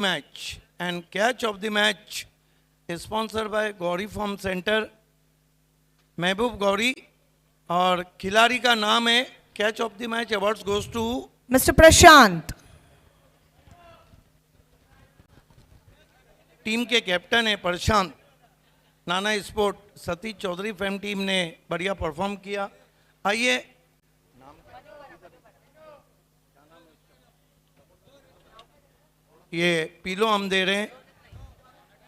match and catch of the match is sponsored by Gauri Farm Center, महबूब गौरी, और खिलाड़ी का नाम है catch of the match awards goes to Mr. Prashant. Team के captain है Prashant. Nana sport Satish Chaudhary fam team ने बढ़िया परफॉर्म किया। आइए ये पीलो हम दे रहे हैं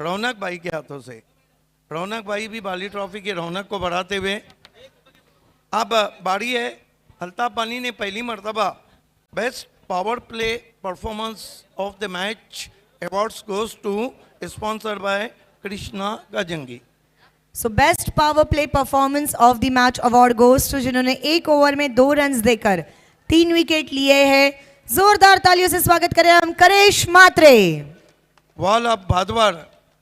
रौनक भाई के हाथों से। रौनक भाई भी बाली ट्रॉफी की रौनक को बढ़ाते हुए अब बारी है अल्ताफ बानी ने पहली मर्तबा best power play performance of the match awards goes to sponsored by Krishna Gajangi. So best power play performance of the match award goes to जिन्होंने एक ओवर में 2 रन्स देकर 3 विकेट लिए हैं। जोरदार तालियों से स्वागत करें हम करेश मात्रे। Wall of भादवर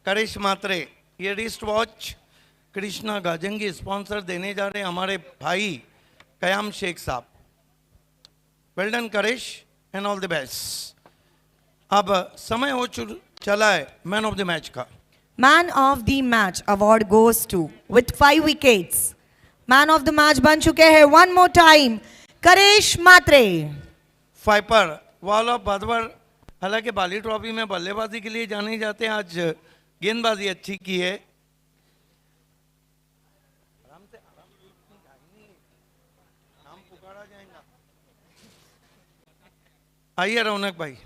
Karesh Matre. ये wrist watch Krishna Gajangi sponsor देने जा रहे हैं हमारे भाई Kayam Shaikh Sahab. Well done Karesh and all the best. अब समय हो चला है मैन ऑफ द मैच का। Man of the match award goes to with 5 विकेट्स। मैन ऑफ द मैच बन चुके हैं one more time Karesh Matre. फाइपर वॉल ऑफ भादवर हालांकि बाली ट्रॉफी में बल्लेबाजी के लिए जाने जाते हैं, आज गेंदबाजी अच्छी की है। नाम पुकारा जाएगा। आइए रौनक भाई।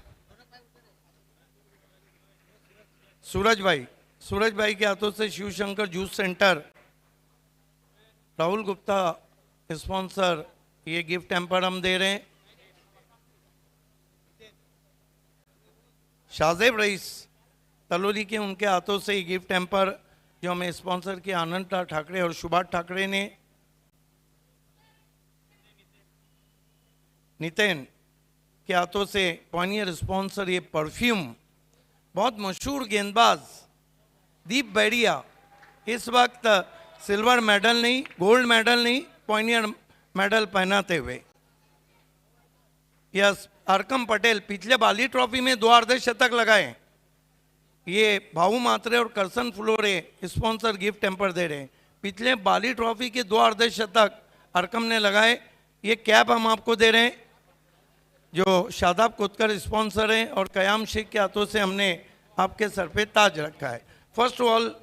सूरज भाई के हाथों से Shiv Shankar juice centre, Rahul Gupta sponsor ये गिफ्ट हैम्पर हम दे रहे हैं। शाहजेब रईस तलोली के उनके हाथों से ये गिफ्ट हैम्पर जो हमें स्पॉन्सर किया आनंद ठाकरे और सुभाष ठाकरे ने। नितिन के हाथों से पॉनियर स्पॉन्सर ये परफ्यूम। बहुत मशहूर गेंदबाज दीप बैरिया इस वक्त सिल्वर मेडल नहीं, गोल्ड मेडल नहीं, पॉनियर मेडल पहनाते हुए। यस अरकम पटेल पिछले बाली ट्रॉफी में 2 अर्धशतक लगाए। ये भाऊ मात्रे और करसन फ्लोरे स्पॉन्सर गिफ्ट हैम्पर दे रहे हैं। पिछले बाली ट्रॉफी के 2 अर्धशतक अरकम ने लगाए। ये कैप हम आपको दे रहे हैं जो शादाब कोतकर स्पॉन्सर हैं और कयाम शेख के हाथों से हमने आपके सर पे ताज रखा है। फर्स्ट ऑफ ऑल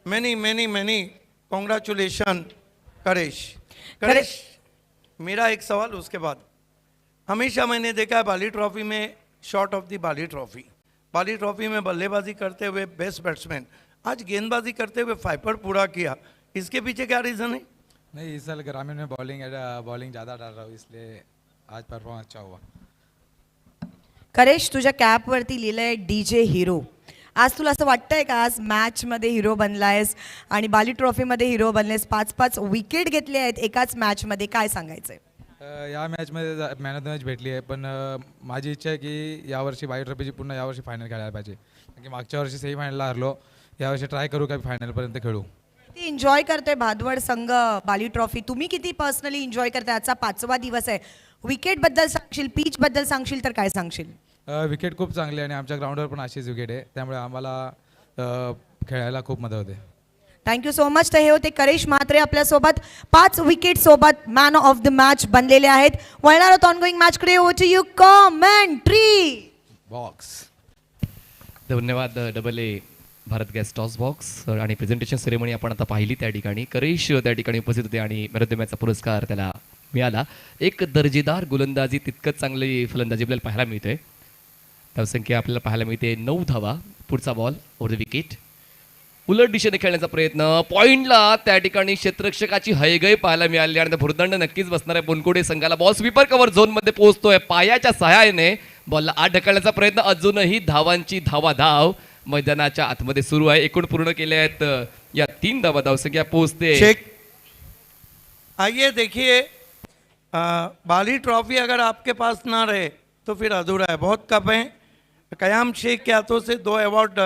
मैनी मैनी मैनी कॉन्ग्रेचुलेशन करेश। मेरा एक सवाल उसके बाद। हमेशा मैंने देखा है बाली ट्रॉफी में shot of the Bali trophy में बल्लेबाजी करते हुए बेस्ट बैट्समैन, आज गेंदबाजी करते हुए फाइपर पूरा किया। इसके पीछे क्या रीज़न है? नहीं, इस साल ग्रामीण में बॉलिंग ज़्यादा डाल रहा हूँ इसलिए आज परफॉर्मन्स अच्छा हुआ। करेश तुझ्या कॅपवरती लिहिलंय डीजे हिरो। आज तुला असं वाटतंय का आज मॅचमध्ये हिरो बनलायस आणि बाली ट्रॉफीमध्ये हिरो बनलेस, 5-5 विकेट घेतले आहेत एकाच मॅचमध्ये, काय सांगायचंय? या मॅचमध्ये मॅन ऑफ द मॅच भेटली आहे, पण माझी इच्छा आहे की यावर्षी बाली ट्रॉफीची पुन्हा यावर्षी फायनल खेळायला पाहिजे, कारण की मागच्या वर्षी सेमीफायनलला हरलो, यावर्षी ट्राय करू का फायनलपर्यंत खेळू। किती एन्जॉय करतोय भादवड संघ बाली ट्रॉफी? तुम्ही किती पर्सनली एन्जॉय करताय? आजचा 5वा दिवस आहे। विकेट बद्दल सांगशील, पिच बद्दल सांगशील तर काय सांगशील? विकेट खूप चांगली आणि आमच्या ग्राउंडवर पण अशीच विकेट आहे, त्यामुळे आम्हाला खेळायला खूप मदत होते। Thank you so much. तर हे होते करेश म्हात्रे आपल्यासोबत 5 विकेट सोबत मॅन ऑफ द मॅच बनलेले आहेत। वळणार आहोत ऑनगोईंग मॅचकडे। Over to you commentary box. धन्यवाद double A Bharat gas toss box. आणि प्रेझेंटेशन सेरेमनी आपण आता पाहिली त्या ठिकाणी करेश त्या ठिकाणी उपस्थित होते आणि मॅन ऑफ द मॅचचा पुरस्कार त्याला मिळाला। एक दर्जेदार गोलंदाजी, तितकंच चांगली फलंदाजी आपल्याला पाहायला मिळते। धावसंख्या आपल्याला पाहायला मिळते 9 धावा। पुढचा बॉल ओव्हर द विकेट, उलट दिशेने खेळण्याचा प्रयत्न, पॉइंटला त्या ठिकाणी क्षेत्ररक्षकाची हयगय पाहायला मिळाली आणि भुर्दंड नक्कीच बसणार आहे बोनकोडे संघाला। बॉल स्वीपर कव्हर झोनमध्ये पोहोचतोय, पायाच्या सहाय्याने बॉलला आत ढकलण्याचा प्रयत्न, अजूनही धावांची धावाधाव मैदानाच्या आतमध्ये सुरू आहे। एकूण पूर्ण केले आहेत या 3 धावा, धावसंख्या पोहोचते। शेख आइए देखिए, बाली ट्रॉफी अगर आपके पास ना रहे तो फिर अधूरा है, बहुत कम है। कयाम शेख के हाथों से 2 अवार्ड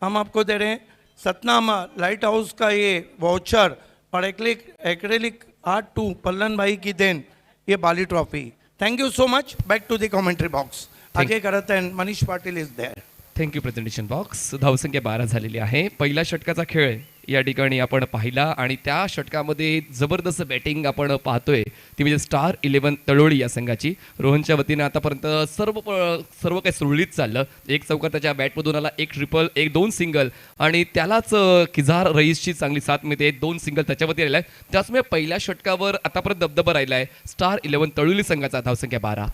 हम आपको दे रहे हैं। सतनाम लाइट हाउस का ये वाउचर और एक्रेलिक आर्ट 2 पल्लन भाई की देन ये Bali trophy. Thank you so much. Back to the commentary box. आगे करते हैं, Manish Patil is there. Thank you presentation box. धावसंख्या 12 झालेली आहे. पहिल्या षटकाचा खेळ या ठिकाणी आपण पाहिला आणि त्या षटकामध्ये जबरदस्त बॅटिंग आपण पाहतोय ती म्हणजे स्टार 11 तळोळी या संघाची. रोहनच्या वतीनं आतापर्यंत सर्व काही सुरळीत चाललं. एक चौकार त्याच्या बॅटमधून आला, एक ट्रिपल, एक 2 सिंगल आणि त्यालाच किझार रईसची चांगली साथ मिळते. 2 सिंगल त्याच्यावरती आलेला आहे. त्याचमुळे पहिल्या षटकावर आतापर्यंत दबदबा राहिला आहे स्टार 11 तळोली संघाचा. धावसंख्या 12.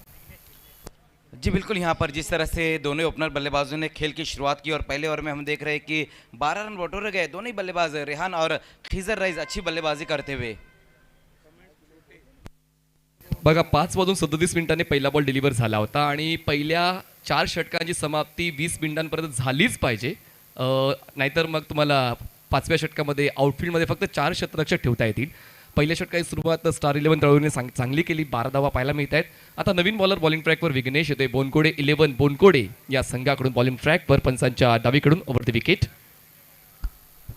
जी बिल्कुल, यहाँ पर जिस तरह से दोनों ओपनर बल्लेबाजों ने खेल की शुरुआत की और पहले ओवर में हम देख रहे हैं कि 12 रन बटोरे गए. दोनों ही बल्लेबाज रेहान और खिजर रईस अच्छी बल्लेबाजी करते हुए. बघा 5:37 पहिला बॉल डिलिव्हर झाला होता आणि पहिल्या 4 षटकांची समाप्ती 20 मिनिटांपर्यंत झालीच पाहिजे. नाहीतर मग तुम्हाला 5व्या षटकामध्ये आउटफील्डमध्ये फक्त 4 क्षेत्ररक्षक ठेवता येतील. पहिल्या षटकाची सुरुवात स्टार 11 तळोलीने चांगली केली. 12 धावा पाहायला मिळत आहेत. आता नवीन बॉलर बॉलिंग ट्रॅकवर विघ्नेश येतोय. बोनकोडे 11 बोनकोडे या संघाकडून बॉलिंग ट्रॅकवर पंचांच्या डावीकडून ओव्हर द विकेट.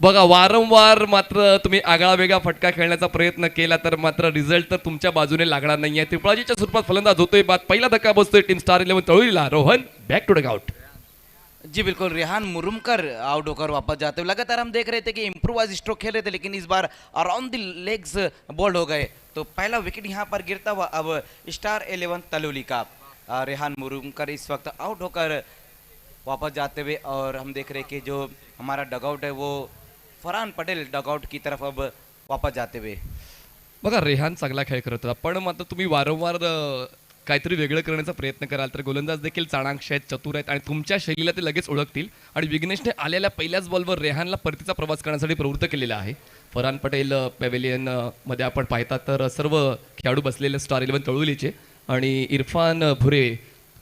बघा वारंवार मात्र तुम्ही आगळा वेगळा फटका खेळण्याचा प्रयत्न केला तर मात्र रिझल्ट तर तुमच्या बाजूने लागणार नाहीये. त्रिपुराजीच्या स्वरूपात फलंदाज होतोय. बाद पहिला धक्का बसतोय टीम स्टार 11 तळोलीला. Rohan back to dugout. जी बिल्कुल, रेहान मुरुमकर आउट होकर वापस जाते हुए. लगातार हम देख रहे थे कि इम्प्रोवाइज स्ट्रोक खेल रहे थे, लेकिन इस बार अराउंड द लेग्स बॉल्ड हो गए. तो पहला विकेट यहाँ पर गिरता हुआ अब स्टार 11 तलोली का. रेहान मुरुमकर इस वक्त आउट होकर वापस जाते हुए और हम देख रहे हैं कि जो हमारा डगआउट है वो फरहान पटेल डगआउट की तरफ अब वापस जाते हुए. बघा रेहान चांगला खेळ करत होता, पण मात्र तुम्ही वारंवार काहीतरी वेगळं करण्याचा प्रयत्न कराल तर गोलंदाज देखील चाणाक्ष आहेत, चतुर आहेत आणि तुमच्या शैलीला ते लगेच ओळखतील. आणि विघ्नेशने आलेल्या पहिल्याच बॉलवर रेहानला परतीचा प्रवास करण्यासाठी प्रवृत्त केलेला आहे. फरहान पटेल पॅव्हेलियन मध्ये आपण पाहता तर सर्व खेळाडू बसलेले स्टार 11 तळोलीचे आणि इरफान भुरे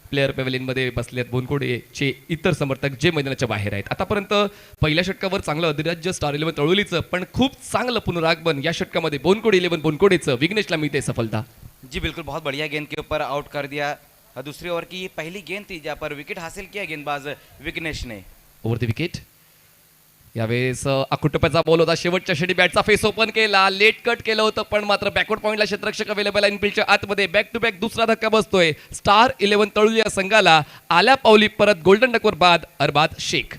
प्लेअर पॅव्हेलियनमध्ये बसलेत. बोनकोडेचे इतर समर्थक जे मैदानाच्या बाहेर आहेत. आतापर्यंत पहिल्या षटकावर चांगलं अधिराज्य स्टार 11 तळोलीचं, पण खूप चांगलं पुनरागमन या षटकामध्ये बोनकोडे 11 बोनकोडेचं. विघ्नेशला मिळते सफलता. जी बिल्कुल, बहुत बढ़िया गेंद के ऊपर आउट कर दिया. दूसरी ओवर की ये पहली गेंद थी जहाँ पर विकेट हासिल किया गेंदबाज विघ्नेश ने. Over the wicket. यावेळेस अकुटप्याचा बॉल होता. शेवटच्या षडी बॅटचा फेस ओपन केला, लेट कट केलं होतं, पण मात्र बॅकवर्ड पॉईंटला क्षेत्ररक्षक अवेलेबल आहे. इनफिल्डच्या आतमध्ये बॅक टू बॅक दुसरा धक्का बसतोय स्टार 11 तळोली या संघाला. आल्या पावली परत गोल्डन डकवर बाद अरबाज शेख.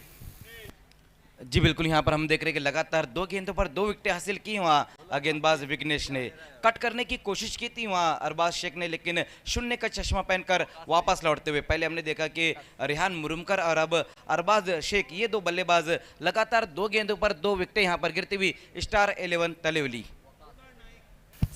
जी बिल्कुल, यहाँ पर हम देख रहे हैं कि लगातार 2 गेंदों पर 2 विकेटें हासिल की वहाँ गेंदबाज विघ्नेश ने. कट करने की कोशिश की थी वहाँ अरबाज शेख ने, लेकिन शून्य का चश्मा पहनकर वापस लौटते हुए. पहले हमने देखा कि रेहान मुरुमकर और अब अरबाज शेख, ये 2 बल्लेबाज लगातार 2 गेंदों पर 2 विकेटें यहाँ पर गिरती हुई स्टार 11 तलेवली.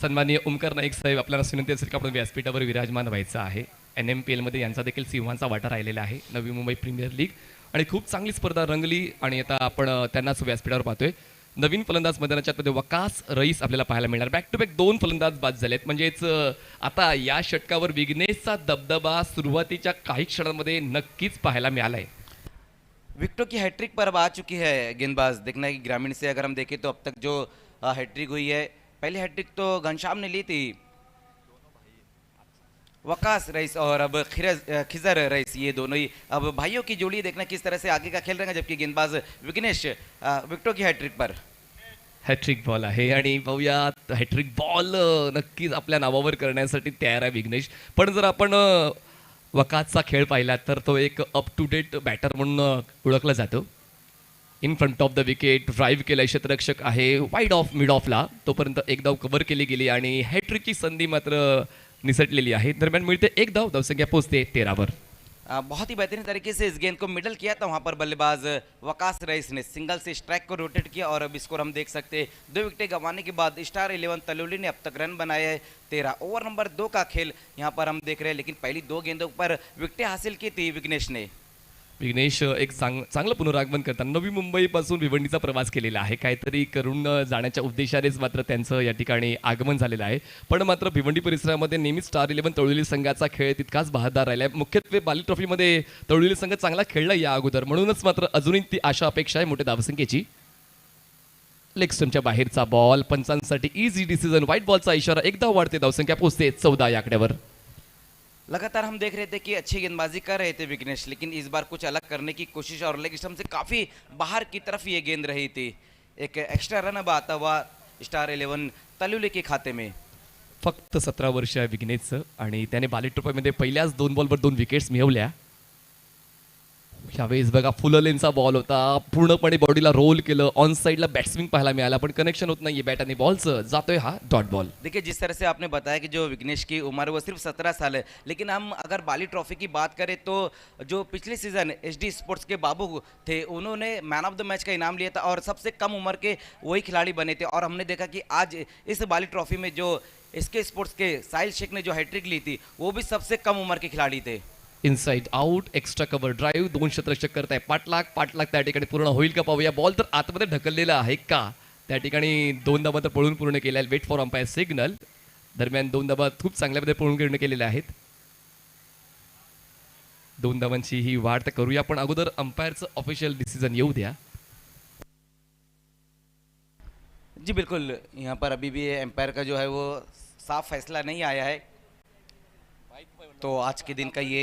सन्माननीय ओमकार नाईक साहेब, आपल्याला विनंती असेल की आपण व्यासपीठावर विराजमान व्हायचं आहे. NMPL मध्ये यांचा देखील सिंहाचा वाटा राहिलेला आहे. नवी मुंबई प्रीमियर लीग आणि खूप चांगली स्पर्धा रंगली आणि आता आपण त्यांनाच व्यासपीठावर पाहतोय. नवीन फलंदाज मैदानाच्या मध्ये वकास रईस आपल्याला पाहायला मिळणार. बॅक टू बॅक 2 फलंदाज बाद झालेत. म्हणजेच आता या षटकावर विघ्नेशचा दबदबा सुरुवातीच्या काही क्षणांमध्ये नक्कीच पाहायला मिळाला आहे. विकेटों की हैट्रिक पर अब आ चुकी है गेंदबाज. देखना है कि ग्रामीण से अगर हम देखें तो अब तक जो हैट्रिक हुई है, पहली हैट्रिक तो घनश्याम ने ली थी, वकास रईस और अब खिजर रईस, ये दोनों ही अब भाइयों की जोड़ी. देखना किस तरह से आगे का खेल रहे हैं, जबकि गेंदबाज विघ्नेश विकेटों की हैट्रिक पर. हॅट्रिक बॉल आहे आणि पाहूयात हॅट्रिक बॉल नक्कीच आपल्या नावावर करण्यासाठी तयार आहे विघ्नेश. पण जर आपण वकासचा खेळ पाहिला तर तो एक अप टू डेट बॅटर म्हणून ओळखला जातो. In front of the wicket drive केला क्षेत्ररक्षक आहे वाईड ऑफ मिड ऑफला, तोपर्यंत एक धाव कव्हर केली गेली आणि हॅट्रिकची संधी मात्र निसटलेली आहे. दरम्यान मिळते एक धाव. धावसंख्या पोहोचते 13 वर. बहुत ही बेहतरीन तरीके से इस गेंद को मिडल किया था वहाँ पर बल्लेबाज वकास रईस ने. सिंगल से स्ट्राइक को रोटेट किया और अब स्कोर हम देख सकते हैं 2 विकेटें गंवाने के बाद स्टार 11 तलोली ने अब तक रन बनाए हैं 13. ओवर नंबर 2 का खेल यहाँ पर हम देख रहे हैं, लेकिन पहली 2 गेंदों पर विकेटें हासिल की थी विघ्नेश ने. विघ्नेश एक चांगलं पुनरागमन करताना नवी मुंबईपासून भिवंडीचा प्रवास केलेला आहे. काहीतरी करून जाण्याच्या उद्देशानेच मात्र त्यांचं या ठिकाणी आगमन झालेलं आहे. पण मात्र भिवंडी परिसरामध्ये नेहमीच स्टार 11 तळोली संघाचा खेळ तितकाच बहादर राहिला आहे. मुख्यत्वे बाली ट्रॉफीमध्ये तळोली संघ चांगला खेळला या अगोदर, म्हणूनच मात्र अजूनही ती आशा अपेक्षा आहे मोठ्या धावसंख्येची. लेग स्टंपच्या बाहेरचा बॉल पंचांसाठी इझी डिसिजन. व्हाईट बॉलचा इशारा. एक धाव वाढते. धावसंख्या पोहोचते 14 या आकड्यावर. लगातार हम देख रहे थे कि अच्छी गेंदबाजी कर रहे थे विघ्नेश, लेकिन इस बार कुछ अलग करने की कोशिश और लेग स्टंप से काफ़ी बाहर की तरफ ये गेंद रही थी. एक एक्स्ट्रा रन अब आता हुआ स्टार 11 तलोली के खाते में. फक्त 17 वर्ष आहे विघ्नेशचं आणि त्याने बाली ट्रॉफीमध्ये पहिल्याच 2 बॉलवर 2 विकेट्स मिळवल्या. ह्यावेळेस बघा फुल लेनचा बॉल होता, पूर्णपणे बॉडीला रोल केलं, ऑन साइडला बॅट्सविंग पाहायला मिळाला, पण कनेक्शन होत नाहीये बॅट आणि बॉलचं, जातोय हा डॉट बॉल. देखिए जिस तरह से आपने बताया कि जो विघ्नेश की उम्र वो सिर्फ 17 साल है, लेकिन हम अगर बाली ट्रॉफी की बात करें तो जो पिछले सीजन एचडी स्पोर्ट्स के बाबू थे उन्होंने मैन ऑफ द मैच का इनाम लिया था और सबसे कम उम्र के वही खिलाड़ी बने थे। और हमने देखा कि आज इस बाली ट्रॉफी में जो इसके स्पोर्ट्स के साहिल शेख ने जो हैट्रिक ली थी वो भी सबसे कम उम्र के खिलाड़ी थे। Inside out, extra cover drive, 2 शतरक्षक करताय पाठलाग त्या ठिकाणी पूर्ण होईल का पाहूया. बॉल तर आतमध्ये ढकललेला आहे का, त्या ठिकाणी 2 धावा तर पळून पूर्ण केल्या, वेट फॉर अंपायर सिग्नल. दरम्यान 2 धावा खूप चांगल्या पद्धतीने पळून पूर्ण केलेल्या आहेत. 2 धावांची ही वाढ तर करूया, पण अगोदर अंपायरचं ऑफिशियल डिसिजन येऊ द्या. जी बिल्कुल, यहाँ पर अभी भी एम्पायर का जो है वो साफ फैसला नहीं आया है। तो आज के दिन का ये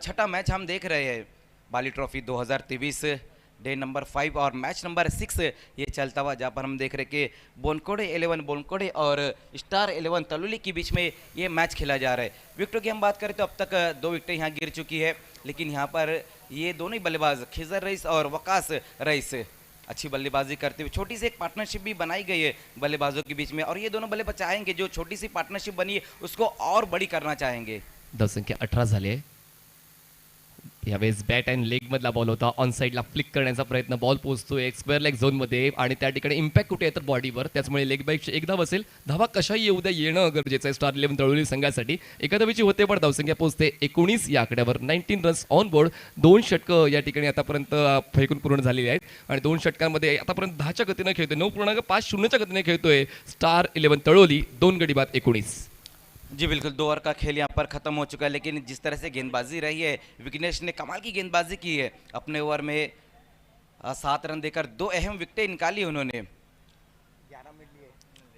छठा मैच हम देख रहे हैं बाली ट्रॉफी 2023 डे नंबर 5 और मैच नंबर 6 ये चलता हुआ, जहाँ पर हम देख रहे हैं कि बोनकोड़े 11 बोनकोड़े और स्टार 11 तलुली के बीच में ये मैच खेला जा रहा है। विकेटों की हम बात करें तो अब तक 2 विकेटें यहाँ गिर चुकी है, लेकिन यहाँ पर ये दोनों ही बल्लेबाज खिजर रईस और वकास रईस अच्छी बल्लेबाजी करते हुए छोटी सी एक पार्टनरशिप भी बनाई गई है बल्लेबाजों के बीच में, और ये दोनों बल्लेबाज चाहेंगे जो छोटी सी पार्टनरशिप बनी है उसको और बड़ी करना चाहेंगे। धावसंख्या 18 झाली आहे. यावेळेस बॅट अँड लेग मधला बॉल होता, ऑन साईडला फ्लिक करण्याचा प्रयत्न, बॉल पोहोचतोय स्क्वेअर लेग झोन मध्ये आणि त्या ठिकाणी इम्पॅक्ट कुठे आहे तर बॉडीवर, त्याचमुळे लेग बॅकची एक धाव असेल. धावा कशाही येऊ द्या, येणं गरजेचं आहे स्टार 11 तळोली संघासाठी. एका धावेची होते पण धावसंख्या पोहोचते 19 या आकड्यावर. 19 रन्स ऑन बोर्ड, 2 षटकं या ठिकाणी आतापर्यंत फेकून पूर्ण झालेली आहेत आणि 2 षटकांमध्ये आतापर्यंत 10च्या गतीने खेळतोय, 9.50च्या गतीने खेळतोय स्टार 11 तळोली. 2 गडी बाद 19. जी बिल्कुल, 2 ओवर का खेल यहाँ पर खत्म हो चुका है, लेकिन जिस तरह से गेंदबाजी रही है विघ्नेश ने कमाल की गेंदबाजी की है। अपने ओवर में 7 रन देकर 2 अहम विकेटें निकाली उन्होंने।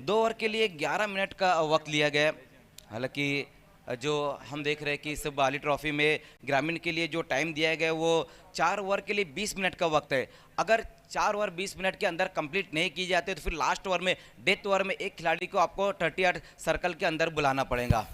2 ओवर के लिए 11 मिनट का वक्त लिया गया। हालांकि जो हम देख रहे हैं कि इस बाली ट्रॉफी में ग्रामीण के लिए जो टाइम दिया गया है वो 4 ओवर के लिए 20 मिनट का वक्त है। अगर 4 ओवर 20 मिनट के अंदर कंप्लीट नहीं की जाते तो फिर लास्ट ओवर में डेथ ओवर में एक खिलाड़ी को आपको 38 सर्कल के अंदर बुलाना पड़ेगा।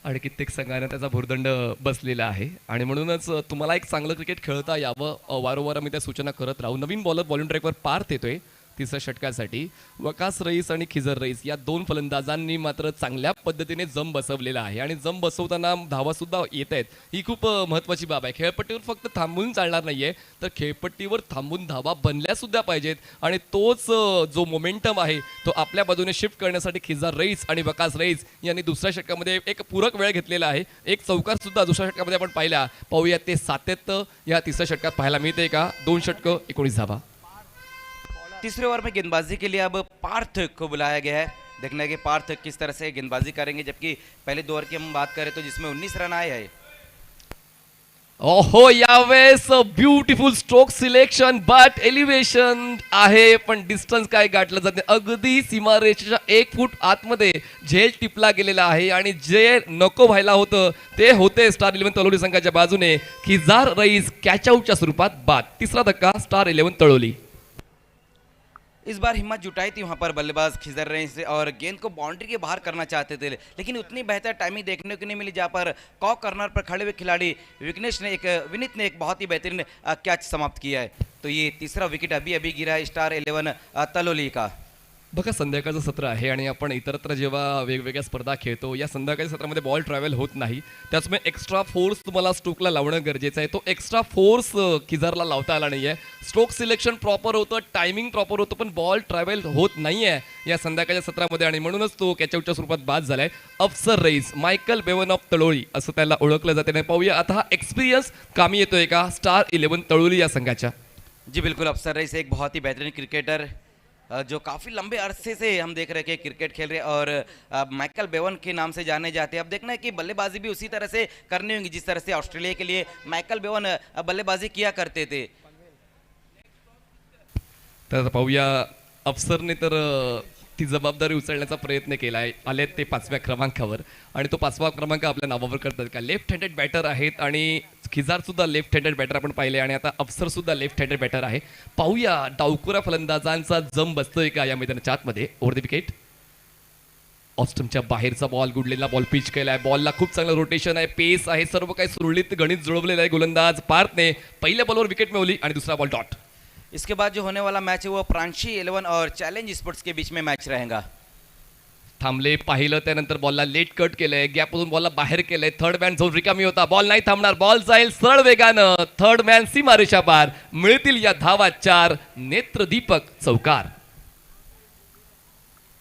आणि कित्येक संघाने त्याचा भुर्दंड बसलेला आहे आणि म्हणूनच तुम्हाला एक चांगलं क्रिकेट खेळता यावं वारंवार आम्ही त्या सूचना करत राहू. नवीन बॉलर बॉलिंग ट्रॅकवर पार्थ येतोय तिसऱ्या षटकासाठी. वकास रईस आणि खिजर रईस या 2 फलंदाजांनी मात्र चांगल्या पद्धतीने जम बसवलेला आहे आणि जम बसवताना धावा सुद्धा येत आहेत, ही खूप महत्त्वाची बाब आहे. खेळपट्टीवर फक्त थांबून चालणार नाहीये, तर खेळपट्टीवर थांबून धावा बनल्या सुद्धा पाहिजेत आणि तोच जो मोमेंटम आहे तो आपल्या बाजूने शिफ्ट करण्यासाठी खिजर रईस आणि वकास रईस यांनी दुसऱ्या षटकामध्ये एक पूरक वेळ घेतलेला आहे. एक चौकार सुद्धा दुसऱ्या षटकामध्ये आपण पाहिला. पाहूया ते सातत्य या तिसऱ्या षटकात पाहायला मिळते का. 2 षटकं 19 धावा. तीसरे ओवर में गेंदबाजी के लिए अब पार्थ को बुलाया गया है। देखना है कि पार्थ किस तरह से गेंदबाजी करेंगे, जबकि पहले 2 ओवर की हम बात करें तो जिसमें 19 रन आए हैं। ओहो, यावेळेस beautiful stroke selection, but elevation आहे पण डिस्टन्स काय गाठलं जाते. अगदी सीमारेषेच्या 1 फूट आतमध्ये झेल टिपला गेलेला आहे आणि जे नको व्हायला होतं ते होते स्टार 11 तळोली संघाच्या बाजूने. खिजार रईस कॅच आउटच्या स्वरूपात बाद. तिसरा धक्का स्टार 11 तळोली. इस बार हिम्मत जुटाई थी वहाँ पर बल्लेबाज खिजर रईस से और गेंद को बाउंड्री के बाहर करना चाहते थे, लेकिन उतनी बेहतर टाइमिंग देखने को नहीं मिली, जहाँ पर कॉक कॉर्नर पर खड़े हुए खिलाड़ी विनीत ने एक बहुत ही बेहतरीन कैच समाप्त किया है। तो ये तीसरा विकेट अभी अभी गिरा है स्टार 11 तलोली का। बघा, संध्याकाळचं सत्र आहे आणि आपण इतरत्र जेव्हा वेगवेगळ्या स्पर्धा खेळतो या संध्याकाळच्या सत्रामध्ये बॉल ट्रॅव्हल होत नाही, त्याचमुळे एक्स्ट्रा फोर्स तुम्हाला स्ट्रोकला लावणं गरजेचं आहे. तो एक्स्ट्रा फोर्स खिजारला लावता आला नाही आहे. स्ट्रोक सिलेक्शन प्रॉपर होतं, टायमिंग प्रॉपर होतं, पण बॉल ट्रॅव्हल होत नाही आहे या संध्याकाळच्या सत्रामध्ये आणि म्हणूनच तो कॅचआउटच्या स्वरूपात बाद झालाय. अफसर रईस, मायकल बेवन ऑफ तळोळी असं त्याला ओळखलं जाते. नाही पाहूया आता हा एक्सपिरियन्स कामी येतोय का स्टार 11 तळोली या संघाच्या. जी बिल्कुल, अफसर रईस एक बहुत ही बेहतरीन क्रिकेटर जो काफ़ी लंबे अरसे से हम देख रहे हैं कि क्रिकेट खेल रहे हैं और माइकल बेवन के नाम से जाने जाते हैं। अब देखना है कि बल्लेबाजी भी उसी तरह से करनी होगी जिस तरह से ऑस्ट्रेलिया के लिए माइकल बेवन बल्लेबाजी किया करते थे। तर पाहूया, अफसरने तर ती जबाबदारी उचलण्याचा प्रयत्न केला आहे. आले ते 5व्या क्रमांकावर आणि तो 5वा क्रमांक आपल्या नावावर करतात का. लेफ्ट हँडेड बॅटर आहेत आणि खिजार सुद्धा लेफ्ट हँडेड बॅटर आपण पाहिले आणि आता अफसर सुद्धा लेफ्ट हँडेड बॅटर आहे. पाहूया डावकुरा फलंदाजांचा जम बसतोय का या मैदानाच्या आतमध्ये. Over the wicket. ऑस्टमच्या बाहेरचा बॉल गुडलेला बॉल पिच केलाय. बॉलला खूप चांगलं रोटेशन आहे, पेस आहे, सर्व काही सुरळीत गणित जुळवलेलं आहे गोलंदाज पार्थने. पहिल्या बॉलवर विकेट मिळवली आणि दुसरा बॉल डॉट. इसके बाद जो होने वाला मैच है वो प्रांशी 11 और चैलेंज स्पोर्ट्स के बीच में मैच रहेगा. थांबले, पाहिलं, त्यानंतर बॉलला लेट कट केलंय, गॅपमधून बॉलला बाहेर केलंय. थर्ड मॅन झोन रिकामी होता, बॉल नाही थांबणार, बॉल जाईल सरळ वेगानं. थर्ड मॅन सीमारेषा पार. मिळतील या धावा 4. नेत्रदीपक चौकार.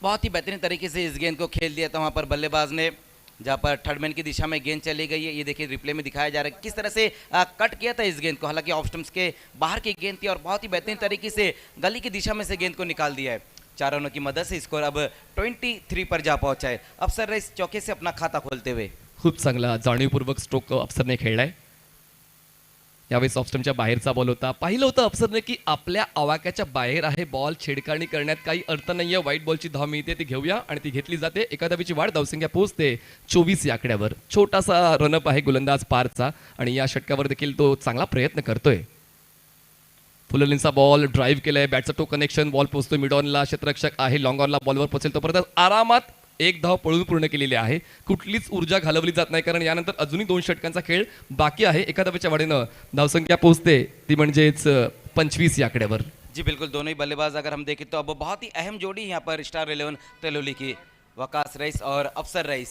बहुत ही बेहतरीन तरीके से इस गेंद को खेल दिया था वहाँ पर बल्लेबाज ने, जहाँ पर थर्डमैन की दिशा में गेंद चली गई है. ये देखिए रिप्ले में दिखाया जा रहा है किस तरह से कट किया था इस गेंद को. हालांकि ऑफ स्टंप्स के बाहर की गेंद थी और बहुत ही बेहतरीन तरीके से गली की दिशा में से गेंद को निकाल दिया है. 4 रनों की मदद से स्कोर अब 23 पर जा पहुंचा है. अफसर रईस चौके से अपना खाता खोलते हुए. खूप चांगला जाणीवपूर्वक स्ट्रोक अफसरने खेळलाय. यावेळेस ऑफस्टमच्या बाहेरचा बॉल होता. पाहिलं होतं अफसरने की आपल्या आवाक्याच्या बाहेर आहे बॉल, छेडखाणी करण्यात काही अर्थ नाहीये. व्हाईट बॉलची धाव मिळते, ती घेऊया आणि ती घेतली जाते. एका धावेची वाढ, धावसंख्या पोहोचते 24 या आकड्यावर. छोटासा रनअप आहे गोलंदाज पारचा आणि या षटकावर देखील तो चांगला प्रयत्न करतोय. फुलरलिनचा बॉल ड्राईव्ह केलाय, बॅटचा टो कनेक्शन, बॉल पोहोचतो मिड ऑनला. क्षेत्ररक्षक आहे, लॉंग ऑनला बॉलवर पोहोचेल तोपर्यंत आरामात एक धाव पळून पूर्ण केलेली आहे. कुठलीच ऊर्जा घालवली जात नाही, कारण यानंतर अजूनही 2 षटकांचा खेळ बाकी आहे. एका धावेच्या वाढीनं धावसंख्या पोहोचते ती म्हणजेच 25 या आकड्यावर. जी बिल्कुल, दोनों ही बल्लेबाज अगर हम देखें तो अब बहुत ही अहम जोड़ी यहाँ पर स्टार 11 तेलोली की, वकास रईस और अफसर रईस.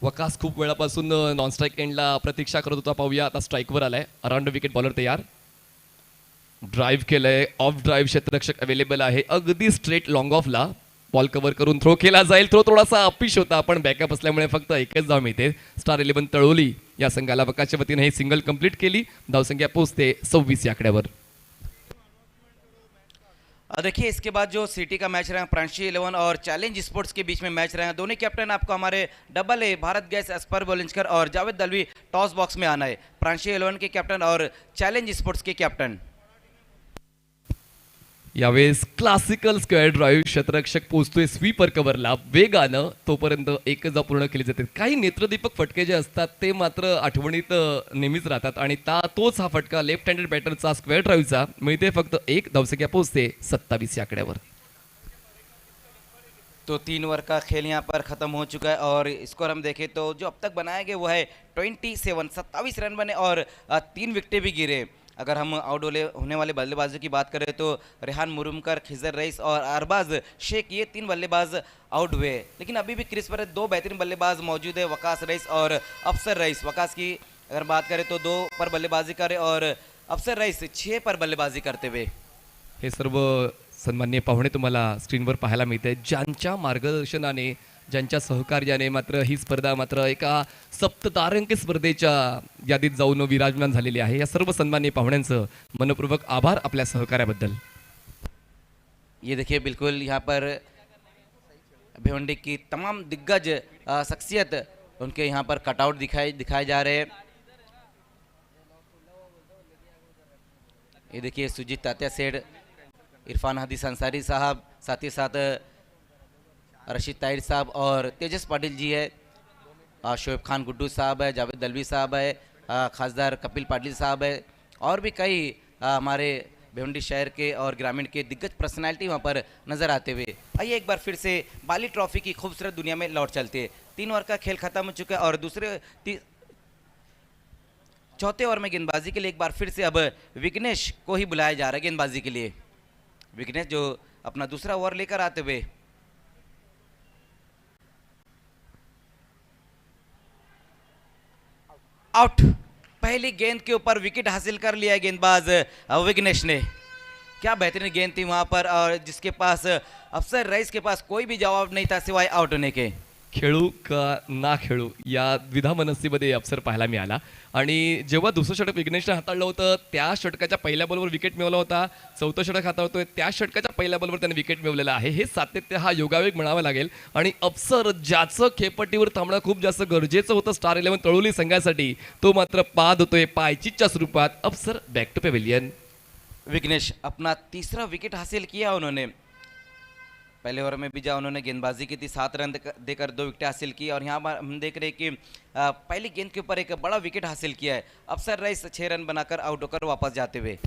वकास खूप वेळापासून नॉन स्ट्राईक एंडला प्रतीक्षा करत होता. पाहूया आता स्ट्राईकवर आलाय. अराउंड विकेट बॉलर तयार. ड्राईव्ह केलंय, ऑफ ड्राईव्ह क्षेत्ररक्षक अवेलेबल आहे. अगदी स्ट्रेट लॉंग ऑफला बॉल कव्हर करून थ्रो केला जाईल. थ्रो थोडासा अपिश होता, पण बॅकअप असल्यामुळे फक्त एकच धाव मिळते. स्टार 11 तळोली या संघाला वकासच्या वतीने हे सिंगल कंप्लीट केली. धावसंख्या पोहोचते 26 या आकड्यावर. देखिए इसके बाद जो सिटी का मैच रहेगा प्रांशी 11 और चैलेंज स्पोर्ट्स के बीच में मैच रहेगा. दोनों कैप्टन आपको हमारे double A Bharat gas Asper Bolinjkar और जावेद दलवी टॉस बॉक्स में आना है. प्रांशी 11 के कैप्टन और चैलेंज स्पोर्ट्स के कैप्टन. यावेळेस क्लासिकल स्क्वेअर ड्राईव्ह, क्षेत्ररक्षक पोहोचतोय स्वीपर कव्हरला वेगानं. तोपर्यंत एकच धाव पूर्ण केली जाते. काही नेत्रदीपक फटके जे असतात ते मात्र आठवणीत नेहमीच राहतात आणि तोच हा फटका लेफ्ट हँडेड बॅटरचा स्क्वेअर ड्राईव्हचा मिळते फक्त 1. धावसंख्या पोहोचते 27 या आकड्यावर. तो 3 ओवर का खेल यहाँ पर खत्म हो चुका है और स्कोर हम देखें तो जो अब तक बनाए गए वो है 27 रन बने और 3 विकेटें भी गिरे. अगर हम आउट होने वाले बल्लेबाजों की बात करें तो रेहान मुरुमकर, खिजर रईस और अरबाज शेख, ये 3 बल्लेबाज आउट हुए. लेकिन अभी भी क्रीज पर 2 बेहतरीन बल्लेबाज मौजूद है, वकास रईस और अफसर रईस. वकास की अगर बात करें तो 2 पर बल्लेबाजी करे और अफसर रईस 6 पर बल्लेबाजी करते हुए. हे सर्व सन्माननीय पाहुणे तुम्हाला स्क्रीनवर पाहायला मिळते. ज्यांच्या मार्गदर्शनाने, ज्यांच्या सहकार्याने मात्र ही स्पर्धा मात्र एका सप्ततारंकी स्पर्धेच्या यादीत जाऊन विराजमान झालेली आहे. या सर्व सन्माननीय पाहुण्यांचं मनपूर्वक आभार आपल्या सहकार्याबद्दल. ये देखिए बिल्कुल यहाँ पर भिवंडी की तमाम दिग्गज शख्सियत उनके यहाँ पर कटआउट दिखाए जा रहे हैं. ये देखिए सुजीत तात्या सेठ, इरफान हदीस अंसारी साहब, साथ ही साथ रशीद ताहिर साहब और तेजस पाटिल जी है, शोएब खान गुड्डू साहब है, जावेद दलवी साहब है, खासदार कपिल पाटिल साहब है और भी कई हमारे भिवंडी शहर के और ग्रामीण के दिग्गज पर्सनालिटी वहाँ पर नजर आते हुए. आइए एक बार फिर से बाली ट्रॉफी की खूबसूरत दुनिया में लौट चलते हैं. 3 ओवर का खेल खत्म हो चुका है और चौथे ओवर में गेंदबाजी के लिए एक बार फिर से अब विघ्नेश को ही बुलाया जा रहा है गेंदबाजी के लिए. विघ्नेश जो अपना दूसरा ओवर लेकर आते हुए आउट. पहली गेंद के ऊपर विकेट हासिल कर लिया है गेंदबाज विघ्नेश ने. क्या बेहतरीन गेंद थी वहां पर और जिसके पास अफसर रईस के पास कोई भी जवाब नहीं था सिवाय आउट होने के. खेळू का ना खेळू या द्विधा मनस्थितीमध्ये अफसर पाहायला मिळाला. आणि जेव्हा दुसरं षटक विघ्नेशने हाताळलं होतं त्या षटकाच्या पहिल्या बॉलवर विकेट मिळवला होता. चौथं षटक हाताळतोय त्या षटकाच्या पहिल्या बॉलवर त्याने विकेट मिळवलेलं आहे. हे सातत्य, हा योगावेग म्हणावा लागेल. आणि अफसर ज्याचं खेपट्टीवर थांबणं खूप जास्त गरजेचं होतं स्टार 11 तळोली संघासाठी, तो मात्र पाद होतोय पायचीच्या स्वरूपात. अफसर बॅक टू पेव्हिलियन. विघ्नेश अपना तीसरा विकेट हासिल किया उन्होंने. पहले ओवर में भी जहाँ उन्होंने गेंदबाजी की थी 7 रन देकर 2 विकेट हासिल की और यहाँ पर हम देख रहे हैं कि पहली गेंद के ऊपर एक बड़ा विकेट हासिल किया है. अफसर रईस 6 रन बनाकर आउट होकर वापस जाते हुए.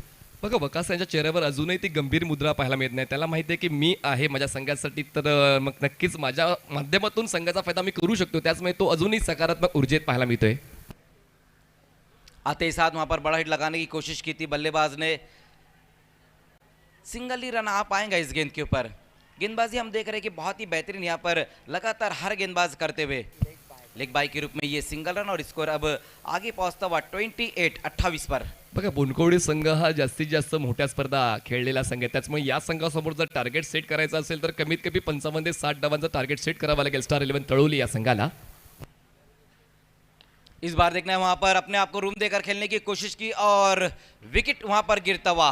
बघा वकास यांच्या चेहऱ्यावर अजूनही ती गंभीर मुद्रा पाहायला मिळत नाही. त्याला माहिती आहे की मी आहे माझ्या संघासाठी, तर मग नक्कीच माझ्या माध्यमातून संघाचा फायदा मी करू शकतो. त्याचमुळे तो अजूनही सकारात्मक ऊर्जेत पाहायला मिळतोय. आते ही साथ वहां पर बड़ा हिट लगाने की कोशिश की थी बल्लेबाज ने, सिंगल ही रन आ पाएंगा इस गेंद के ऊपर। गेंदबाजी हम देख रहे हैं कि बहुत ही बेहतरीन यहाँ पर लगातार हर गेंदबाज करते हुए लेग बाई के रूप में ये सिंगल रन और स्कोर अब आगे पहुंचता हुआ 28-28 पर। बघा बोनकोडी संघ हा जास्तीत जास्त मोठ्या स्पर्धा खेळलेला संघ आहे. त्याचमुळे या संघासमोर जर टार्गेट सेट करायचं असेल तर कमीत कमी 55 ते 60 डावांचं टार्गेट सेट करावं लागेल स्टार 11 तळोली या संघाला. इस बार देखना है वहां पर अपने आप को रूम देकर खेलने की कोशिश की और विकेट वहां पर गिरता हुआ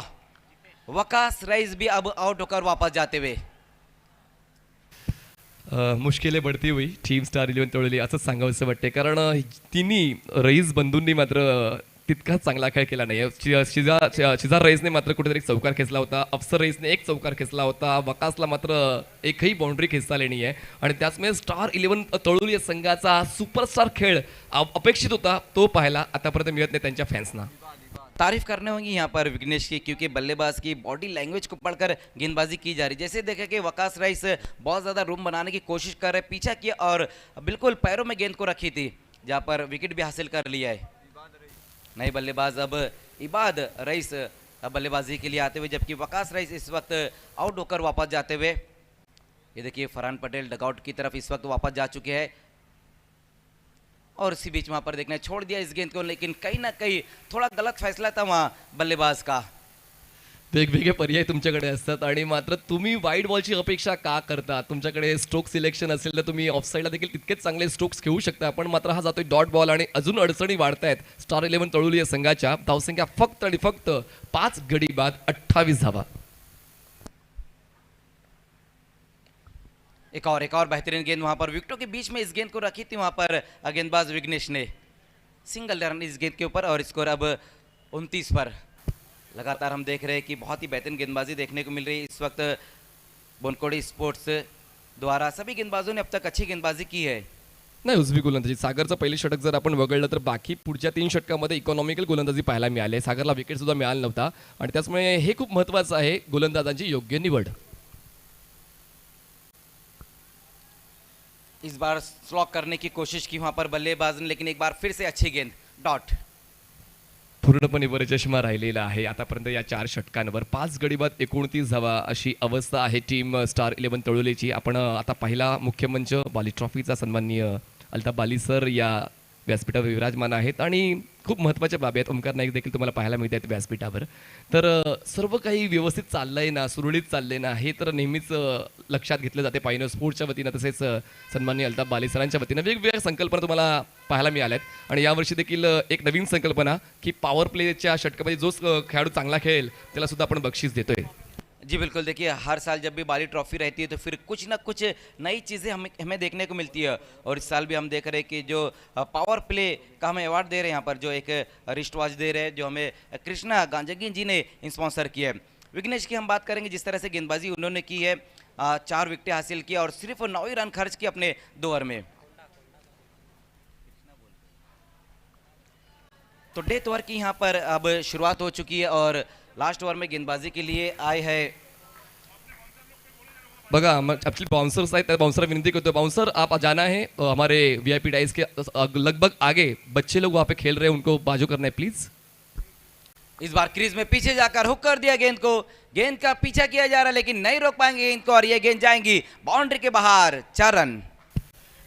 वकास रईस भी अब आउट होकर वापस जाते हुए। मुश्किले बढती हुई टीम स्टार 11 तळोली असंच सांगावंसं वाटते, कारण तिन्ही रईस बंधूंनी मात्र तितकाच चांगला खेळ केला नाही. शिजार रईसने मात्र कुठेतरी एक चौकार खेचला होता, अफसर रईसने एक चौकार खेचला होता, वकासला मात्र एकही बाउंड्री खेचता आली नाही आहे. आणि त्याचमुळे स्टार 11 तळोली या संघाचा सुपरस्टार खेळ अपेक्षित होता तो पाहायला आतापर्यंत मिळत नाही त्यांच्या फॅन्सना. तारीफ करने होंगी यहाँ पर विघ्नेश की, क्योंकि बल्लेबाज की बॉडी लैंग्वेज को पढ़कर गेंदबाजी की जा रही। जैसे देखे कि वकास रईस बहुत ज़्यादा रूम बनाने की कोशिश कर रहे, पीछा किया और बिल्कुल पैरों में गेंद को रखी थी, जहाँ पर विकेट भी हासिल कर लिया है। नए बल्लेबाज अब इबाद रईस अब बल्लेबाजी के लिए आते हुए, जबकि वकास रईस इस वक्त आउट होकर वापस जाते हुए। ये देखिए फरहान पटेल डगआउट की तरफ इस वक्त वापस जा चुके हैं और इसी बीच वहां पर देखने छोड़ दिया इस गेंद को, लेकिन कहीं ना कहीं थोड़ा गलत फैसला था वहां बल्लेबाज का। वेगवेगळे पर्याय तुमच्याकडे असतात आणि मात्र तुम्ही वाईड बॉलची अपेक्षा का करता? तुमच्याकडे स्ट्रोक सिलेक्शन असेल तर तुम्ही ऑफसाईडला देखील तितकेच चांगले स्ट्रोक्स घेऊ शकता. पण मात्र हा जातोय डॉट बॉल आणि अजून अडचणी वाढतायत स्टार 11 तळोली या संघाच्या. धावसंख्या फक्त आणि फक्त 5 गडी बाद 28 धावा. एक और बेहतरीन गेंद वहां पर विकेटों के बीच में इस गेंद को रखी थी वहां पर गेंदबाज विघ्नेश ने, सिंगल रन इस गेंद के ऊपर और स्कोर अब 29 पर। लगातार हम देख रहे हैं कि बहुत ही बेहतरीन गेंदबाजी देखने को मिल रही है इस वक्त बोनकोडी स्पोर्ट्स द्वारा। सभी गेंदबाजों ने अब तक अच्छी गेंदबाजी की है। नाही उजवी गोलंदाजी सागरचं पहिलं षटक जर आपण वगळलं तर बाकी पुढच्या 3 षटकामध्ये इकॉनॉमिकल गोलंदाजी पाहायला मिळाली. सागरला विकेट सुद्धा मिळाला नव्हता आणि त्याचमुळे हे खूप महत्त्वाचं आहे गोलंदाजांची योग्य निवड. इस बार स्लॉक करने की कोशिश की वहां पर बल्लेबाज ने, लेकिन एक बार फिर से अच्छी गेंद डॉट। पूर्णपणे वरचष्मा राहिलेला आहे आतापर्यंत या 4 षटकांवर. 5 गडी बाद 29 धावा अशी अवस्था आहे टीम स्टार 11 तळोलीची. आपण आता पहिला मुख्य मंच बाली ट्रॉफीचा सन्माननीय अल्ताफ बाली सर या व्यासपीठावर विराजमान आहेत आणि खूप महत्त्वाच्या बाबी आहेत. ओमकार नाईक देखील तुम्हाला पाहायला मिळत आहेत व्यासपीठावर. तर सर्व काही व्यवस्थित चाललंय ना, सुरळीत चाललंय ना, हे तर नेहमीच लक्षात घेतलं जाते पायनो स्पोर्ट्सच्या वतीनं, तसेच सन्माननीय अल्ताफ बाली सरांच्या वतीनं वेगवेगळ्या संकल्पना तुम्हाला पाहायला मिळाल्या आहेत. आणि यावर्षी देखील एक नवीन संकल्पना की पॉवर प्लेच्या षटकामध्ये जो खेळाडू चांगला खेळेल त्याला सुद्धा आपण बक्षीस देतोय. जी बिल्कुल, देखिए हर साल जब भी बाली ट्रॉफी रहती है तो फिर कुछ ना कुछ नई चीज़ें हमें देखने को मिलती है और इस साल भी हम देख रहे हैं कि जो पावर प्ले का हमें अवार्ड दे रहे हैं यहाँ पर, जो एक रिस्ट वॉच दे रहे हैं जो हमें कृष्णा गांजगी जी ने स्पॉन्सर किया है। विघ्नेश की हम बात करेंगे, जिस तरह से गेंदबाजी उन्होंने की है, 4 विकेटें हासिल की और सिर्फ 9 ही रन खर्च किए अपने 2 ओवर में। तो डेथ ओवर की यहाँ पर अब शुरुआत हो चुकी है और लास्ट ओवर में गेंदबाजी के लिए आए हैं। बघा एक्चुअली बाउंसर्स आहेत, त्या बाउंसर विनंती करतो, बाउंसर आप जाना है हमारे वीआईपी डाइस के लगभग आगे बच्चे लोग वहाँ पे खेल रहे हैं, उनको बाजू करना है प्लीज. इस बार क्रीज में पीछे जाकर हुक कर दिया गेंद को, गेंद का पीछा किया जा रहा है लेकिन नहीं रोक पाएंगे गेंद को और ये गेंद जाएंगी बाउंड्री के बाहर. 4 रन.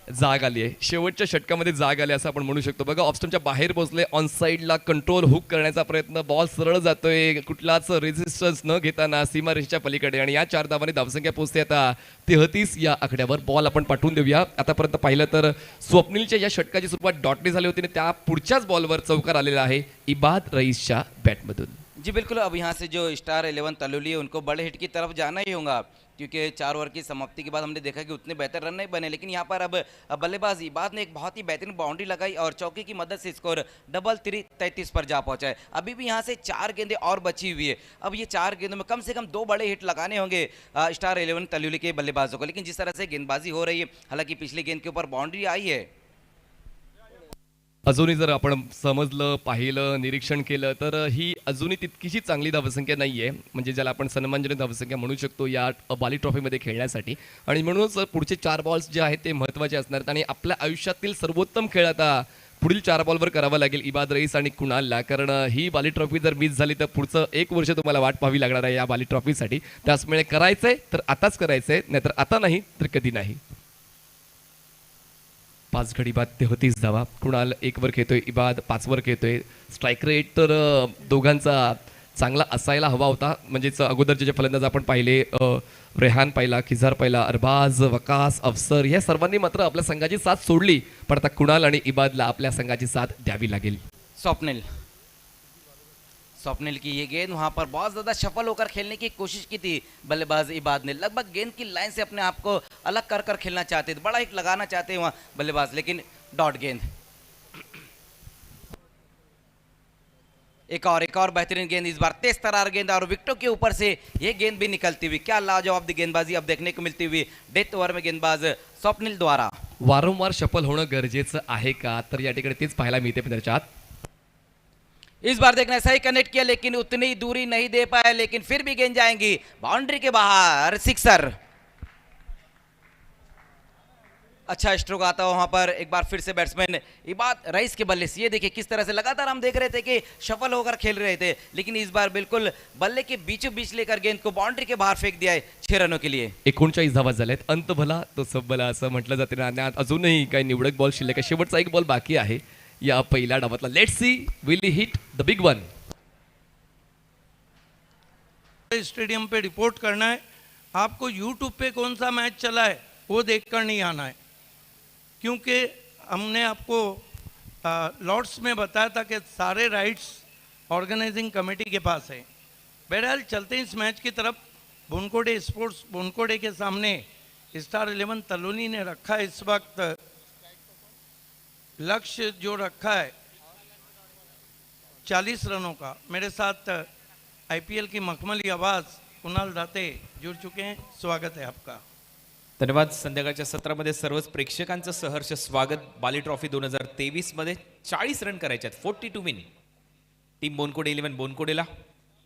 जाग आली आहे, शेवटच्या षटकामध्ये जाग आली असं आपण म्हणू शकतो. बघा ऑफस्टमच्या बाहेर पोहोचले, ऑन साईडला कंट्रोल हुक करण्याचा प्रयत्न, बॉल सरळ जातोय, कुठलाच रेजिस्टन्स न घेताना सीमारेषेच्या पलीकडे. आणि या 4 धावांनी धावसंख्या पोहोचते आता 33 या आकड्यावर. बॉल आपण पाठवून देऊया. आतापर्यंत पाहिलं तर स्वप्नीलच्या या षटकाची सुरुवात डॉटने झाली होती आणि त्या पुढच्याच बॉलवर चौकार आलेला आहे इबाद रईसच्या बॅटमधून. जी बिल्कुल, अब यहाँ से जो स्टार 11 तलोली है उनको बड़े हिट की तरफ जाना ही होगा, क्योंकि 4 ओवर की समाप्ति के बाद हमने देखा कि उतने बेहतर रन नहीं बने, लेकिन यहाँ पर अब बल्लेबाज इबाद ने एक बहुत ही बेहतरीन बाउंड्री लगाई और चौके की मदद से स्कोर 33 पर जा पहुंचा है. अभी भी यहाँ से 4 गेंदें और बची हुई है. अब ये 4 गेंदों में कम से कम 2 बड़े हिट लगाने होंगे स्टार 11 तल्यूली के बल्लेबाजों को, लेकिन जिस तरह से गेंदबाजी हो रही है, हालांकि पिछली गेंद के ऊपर बाउंड्री आई है. अजूनही जर आपण समजलं, पाहिलं, निरीक्षण केलं तर ही अजूनही तितकीशी चांगली धावसंख्या नाही आहे, म्हणजे ज्याला आपण सन्मानजनक धावसंख्या म्हणू शकतो या बाली ट्रॉफीमध्ये खेळण्यासाठी. आणि म्हणूनच पुढचे 4 बॉल्स जे आहेत ते महत्त्वाचे असणार आहेत आणि आपल्या आयुष्यातील सर्वोत्तम खेळ आता पुढील 4 बॉलवर करावा लागेल इबाद रईस आणि कुणालला, कारण ही बाली ट्रॉफी जर मिस झाली तर पुढचं 1 वर्ष तुम्हाला वाट पाहावी लागणार आहे या बाली ट्रॉफीसाठी. त्याचमुळे करायचंय तर आताच करायचंय, नाहीतर आता नाही तर कधी नाही. 5 गडी बाद 33 धावा. कुणाल 1 वर खेळतोय, इबाद 5 वर खेळतोय. स्ट्राईक रेट तर दोघांचा चांगला असायला हवा होता. म्हणजेच अगोदरचे जे फलंदाज आपण पाहिले, रेहान पाहिला, खिझार पाहिला, अरबाज, वकास, अफसर, या सर्वांनी मात्र आपल्या संघाची साथ सोडली. पण आता कुणाल आणि इबादला आपल्या संघाची साथ द्यावी लागेल. स्वप्निल स्वप्निल की ये गेंद वहां पर बहुत ज्यादा सफल होकर खेलने की कोशिश की थी बल्लेबाज इबाद ने, लगभग गेंद की लाइन से अपने आप को अलग कर कर खेलना चाहते थे, बड़ा हिट लगाना चाहते हैं वहाँ बल्लेबाज, लेकिन डॉट गेंद। एक और बेहतरीन गेंद, इस बार तेज तरार गेंद और विकेटों के ऊपर से ये गेंद भी निकलती हुई, क्या लाजवाब गेंदबाजी अब देखने को मिलती हुई डेथ ओव्हर में गेंदबाज स्वप्निल द्वारा। वारंवार सफल होणं गरजेचं आहे का, तर या ठिकाणी तेच पाहायला मिळते पिंजऱ्यात. इस बार देखना सही कनेक्ट किया लेकिन उतनी दूरी नहीं दे पाया, लेकिन फिर भी गेंद जाएंगी बाउंड्री के बाहर, सिक्सर। अच्छा स्ट्रोक आता है वहां पर एक बार फिर से बैट्समैन इबाद रईस के बल्ले से, ये देखिए किस तरह से लगातार हम देख रहे थे कि सफल होकर खेल रहे थे, लेकिन इस बार बिल्कुल बल्ले के बीचों बीच लेकर गेंद को बाउंड्री के बाहर फेक दिया है 6 रनों के लिए। 39 धावा झाल्यात. अंत भला तो सब भला असं म्हटलं जाते ना, आणि अजूनही काही निवडक बॉल शिल्लक आहे. शेवटचा एक बॉल बाकी आहे या पहिल्या डावातला. Let's see will he hit the big one. Stadium पे रिपोर्ट करना है, आपको यूट्यूब पे कौन सा मैच चला है वो देखकर नहीं आना है, क्योंकि हमने आपको लॉर्ड्स में बताया था कि सारे राइट्स ऑर्गेनाइजिंग कमेटी के पास है. बहरहाल चलते हैं इस मैच की तरफ. बोनकोडे स्पोर्ट्स बोनकोडे के सामने स्टार 11 तलोनी ने रखा है इस वक्त लक्ष्य जो रखा है 40 रनों का. मेरे साथ आईपीएल की मखमली आवाज़ कुणाल दाते जुड़ चुके हैं. स्वागत है आपका. धन्यवाद. संध्याकाळच्या सत्रामध्ये सर्वच प्रेक्षकांचं सहर्ष स्वागत. बाली ट्रॉफी 2023 मध्ये 40 रन करायचे आहेत, 42 विन. टीम बोनकोडे 11 बोनकोडेला,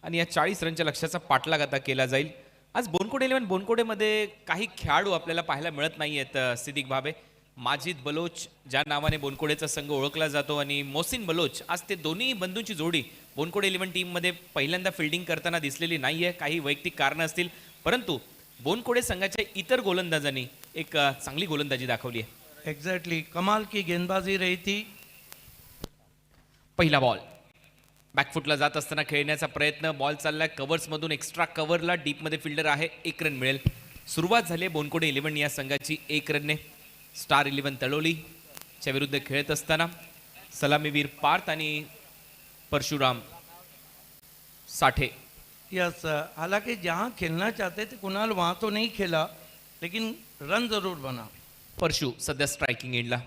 आणि या 40 रनच्या लक्ष्याचा पाठलाग आता केला जाईल. आज बोनकोडे 11 बोनकोडेमध्ये काही खेळाडू आपल्याला पाहायला मिळत नाही आहेत. सिद्दीक भाबे, माजिद बलोच ज्या नावाने बोनकोडेचा संघ ओळखला जातो, आणि मोहसिन बलोच, आज ते दोन्ही बंधूंची जोडी बोनकोडे 11 टीममध्ये पहिल्यांदा फिल्डिंग करताना दिसलेली नाही आहे. काही वैयक्तिक कारणं असतील, परंतु बोनकोडे संघाच्या इतर गोलंदाजांनी एक चांगली गोलंदाजी दाखवली आहे. एग्जैक्टली कमाल की गेंदबाजी रही थी. पहिला बॉल बॅकफुटला जात असताना खेळण्याचा प्रयत्न, बॉल चाललाय कव्हर्स मधून, एक्स्ट्रा कव्हरला, डीप मध्ये फिल्डर आहे, 1 रन मिळेल. सुरुवात झाली बोनकोडे 11 या संघाची 1 रनने. स्टार 11 तळोली च्या विरुद्ध खेळत असताना सलामीवीर पार्थ आणि परशुराम साठे. यस, हालांकि जहां खेलना चाहते थे कुणाल वहां तो नहीं खेला, लेकिन रन जरूर बना. परशु सध्या स्ट्रायकिंग एंडला.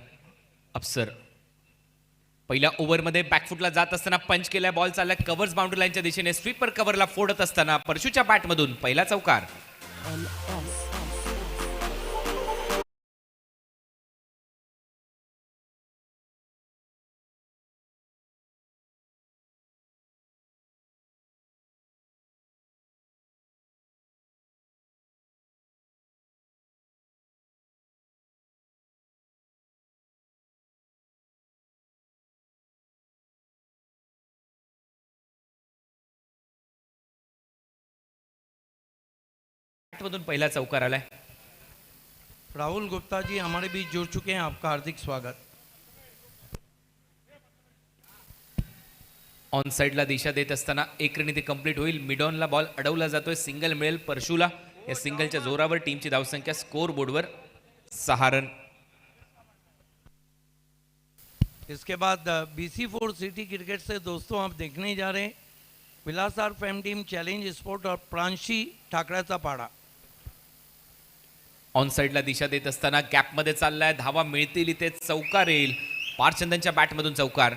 अफसर पहिल्या ओव्हरमध्ये बॅकफुटला जात असताना पंच केलाय, बॉल चाललाय कव्हर्स बाउंड्री लाईनच्या दिशेने, स्वीपर कव्हरला फोडत असताना परशुच्या बॅटमधून पहिला चौकार. बॅटमधून पहिला चौकार आलाय. राहुल गुप्ता जी हमारे बीच जुड़ चुके हैं, आपका हार्दिक स्वागत. ऑन साइडला दिशा देत असताना 1 रन इथे कंप्लीट होईल. मिडॉनला बॉल अडवला जातोय, सिंगल मिळेल परशुला. या सिंगलच्या जोरावर टीमची धावसंख्या स्कोर बोर्डवर 6 रन. इसके बाद BC4 सिटी क्रिकेट से दोस्तों आप देखने जा रहे हैं विलासार फेम टीम चैलेंज स्पोर्ट और प्रांशी ठाकराचा पाडा. ऑन साइडला दिशा देत असताना गॅपमध्ये चाललाय, धावा मिळतील इथे, चौकार येईल. पारचंदनच्या बॅटमधून चौकार.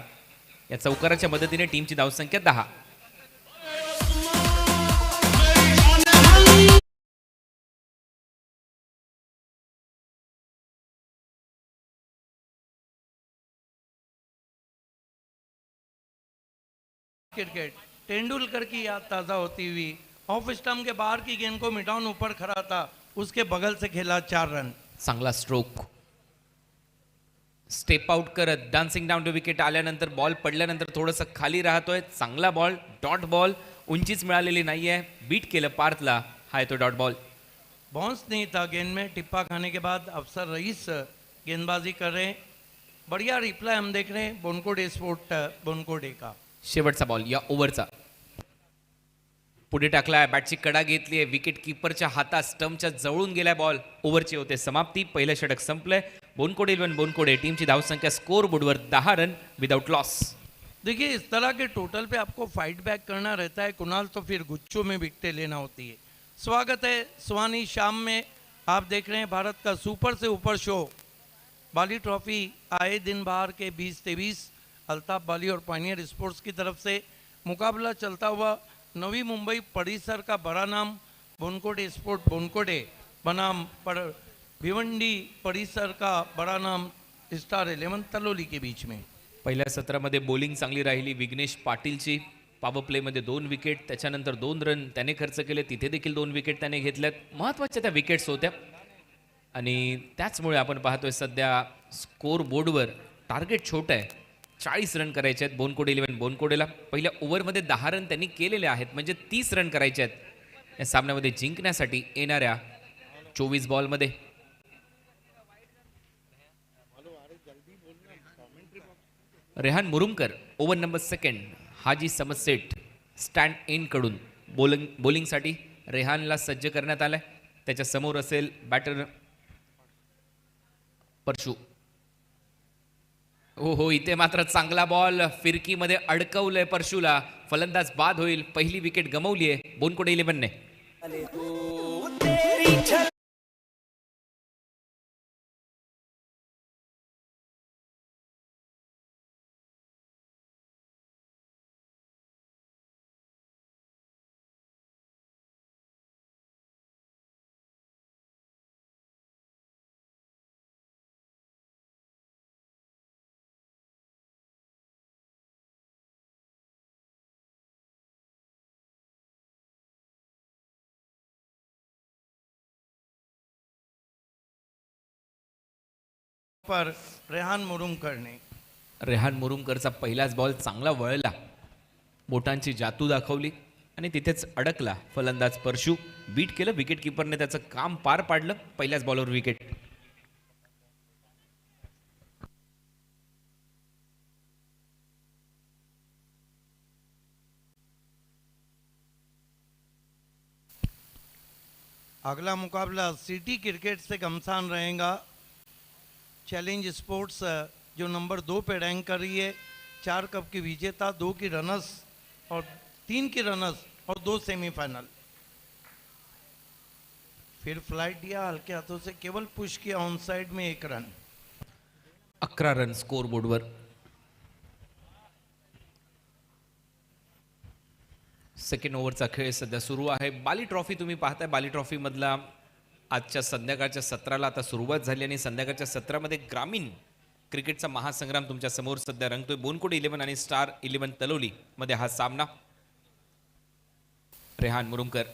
या चौकाराच्या मदतीने टीमची धावसंख्या 10. क्रिकेट, तेंदुलकर की याद ताज़ा होती हुई ऑफ स्टंप के बाहर की गेंद को मिटाउन ऊपर खड़ा था, उसके बगल से खेला 4 रन। चांगला स्ट्रोक. स्टेप आउट करत डान्सिंग डाऊन टू विकेट आल्यानंतर बॉल पडल्यानंतर थोडंसं खाली राहतोय. चांगला बॉल, डॉट बॉल, उंचीच मिळालेली नाहीये. बीट केलं पार्थला. हा येतो डॉट बॉल. बाउंस नहीं था गेंद में, टिप्पा खाने के बाद अफसर रईस गेंदबाजी कर रहे हैं। बढ़िया रिप्लाई हम देख रहे हैं बोनकोडे स्पोर्ट बोनकोडे का। शेवटचा बॉल या ओव्हरचा. पुढे टाकलाय, बॅटची कडा घेतलीये, विकेट किपरच्या हातात स्टंपच्या जवळून गेलाय बॉल. ओव्हरची होते समाप्ती. पहिलं षटक संपलंय. बोनकोडे 11 बोनकोडे टीमची धावसंख्या स्कोर बोर्डवर 10 रन विदाउट लॉस. देखिए इस तरह के टोटल पे आपको फाइट बैक करना रहता है कुणाल, तो फिर गुच्छों में विकेटें लेना होती है। स्वागत है सुहानी शाम में, आप देख रहे हैं भारत का सुपर से ऊपर शो बाली ट्रॉफी। आए दिन बाहर के 20-23 अल्ताफ बाली और पानियर स्पोर्ट्स की तरफ से मुकाबला चलता हुआ नवी मुंबई परिसर का बड़ा नाम बोनकोडे स्पोर्ट बोनकोडे बनाम पर भिवंडी परिसर का बड़ा नाम स्टार 11 तलोली के बीच में। पहिल्या सत्रामध्ये बॉलिंग चांगली राहिली विघ्नेश पाटीलची. पॉवर प्लेमध्ये 2 विकेट, त्याच्यानंतर 2 रन त्याने खर्च केले. तिथे देखील 2 विकेट त्याने घेतल्यात. महत्त्वाच्या त्या विकेट्स होत्या आणि त्याचमुळे आपण पाहतोय सध्या स्कोर बोर्डवर टार्गेट छोटं आहे. 40 रन करायचे आहेत बोनकोडे 11 बोनकोडेला. पहिल्या ओव्हरमध्ये 10 रन त्यांनी केलेले आहेत, म्हणजे 30 रन करायचे आहेत या सामन्यामध्ये जिंकण्यासाठी येणाऱ्या 24 बॉलमध्ये. रेहान मुरुमकर ओव्हर नंबर 2 हाजी समसेट स्टँड इन कडून बॉलिंगसाठी रेहानला सज्ज करण्यात आलाय. त्याच्या समोर असेल बॅटर परशू. हो, इथे मात्र चांगला बॉल फिरकीमध्ये अडकवलंय परशूला. फलंदाज बाद होईल. पहिली विकेट गमावली आहे बोनकोडे 11 ने. पर रेहान मुरुमकर ने रेहान मुरुमकरचा पहिलाच बॉल चांगला वळला. बोटांची जादू दाखवली आणि तिथेच अडकला फलंदाज परशू. बीट केलं. विकेट किपरने त्याचं काम पार पाडलं. पहिल्याच बॉलवर विकेट. अगला मुकाबला सिटी क्रिकेट से घमसान रहेगा। चैलेंज स्पोर्ट्स जो नंबर 2 पे रैंक कर रही है, 4 कप की विजेता, 2 की रनर्स और 3 की रनर्स और 2 सेमीफाइनल। फिर फ्लाइट दिया, हल्के हाथों से केवल पुश किया ऑन साइड में 1 रन। 11 रन स्कोर बोर्डवर. सेकंड ओव्हरचा खेळ सध्या सुरू आहे. बाली ट्रॉफी तुम्ही पाहताय. बाली ट्रॉफी मधला आजच्या संध्याकाळच्या सत्राला आता सुरुवात झाली आणि संध्याकाळच्या सत्रामध्ये ग्रामीण क्रिकेटचा महासंग्राम तुमच्या समोर सध्या रंगतोय. बोनकोडे 11 आणि स्टार 11 तलोली मध्ये हा सामना. रेहान मुरुमकर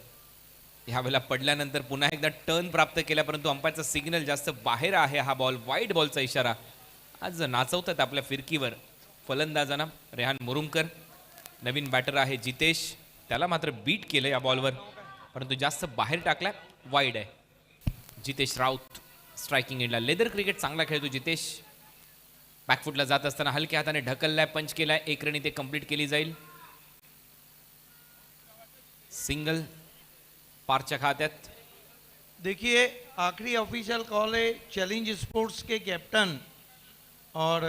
ह्यावेळेला पडल्यानंतर पुन्हा एकदा टर्न प्राप्त केला, परंतु अंपायरचा सिग्नल जास्त बाहेर आहे. हा बॉल वाईड बॉलचा इशारा. आज नाचवतात आपल्या फिरकीवर फलंदाजांना. रेहान मुरुमकर नवीन बॅटर आहे जितेश, त्याला मात्र बीट केलं या बॉलवर, परंतु जास्त बाहेर टाकला. वाईड आहे. जितेश राऊत स्ट्रायकिंग एंडला. लेदर क्रिकेट चांगला खेळतो जितेश. बॅकफुटला जात असताना हलक्या हाताने ढकललाय, पंच केलाय. 1 रन इथे कंप्लीट केली जाईल. सिंगल पारच्या खात्यात. देखिए आखिरी ऑफिशियल कॉल है चैलेंज स्पोर्ट्स के कैप्टन और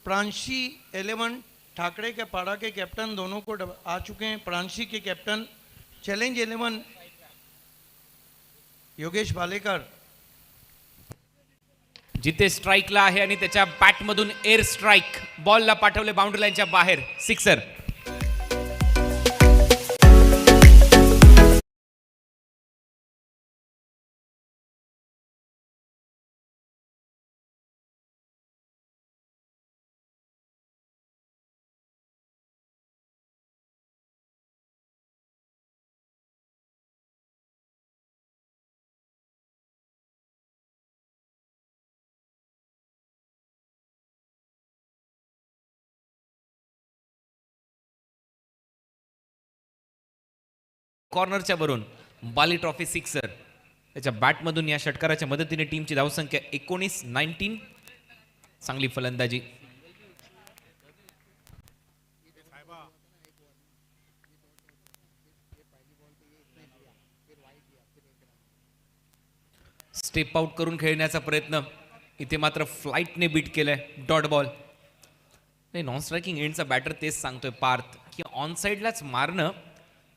प्रांशी 11 ठाकरे के पाड़ा के कैप्टन दोनों को आ चुके हैं। प्रांशी के कैप्टन चैलेंज 11 योगेश भालेकर. जितेश स्ट्राईकला आहे आणि त्याच्या बॅटमधून एअर स्ट्राईक. बॉलला पाठवले बाउंड्री लाईनच्या बाहेर. सिक्सर. कॉर्नरच्या वरून बाली ट्रॉफी सिक्सर त्याच्या बॅटमधून या षटकाराच्या मदतीने टीमची धावसंख्या 19 चांगली फलंदाजी. स्टेप आउट करून खेळण्याचा प्रयत्न, इथे मात्र फ्लाईटने बीट केलंय. Dot ball. नाही, नॉन स्ट्रायकिंग एंडचा बॅटर तेच सांगतोय पार्थ की ऑन साईडलाच मारणं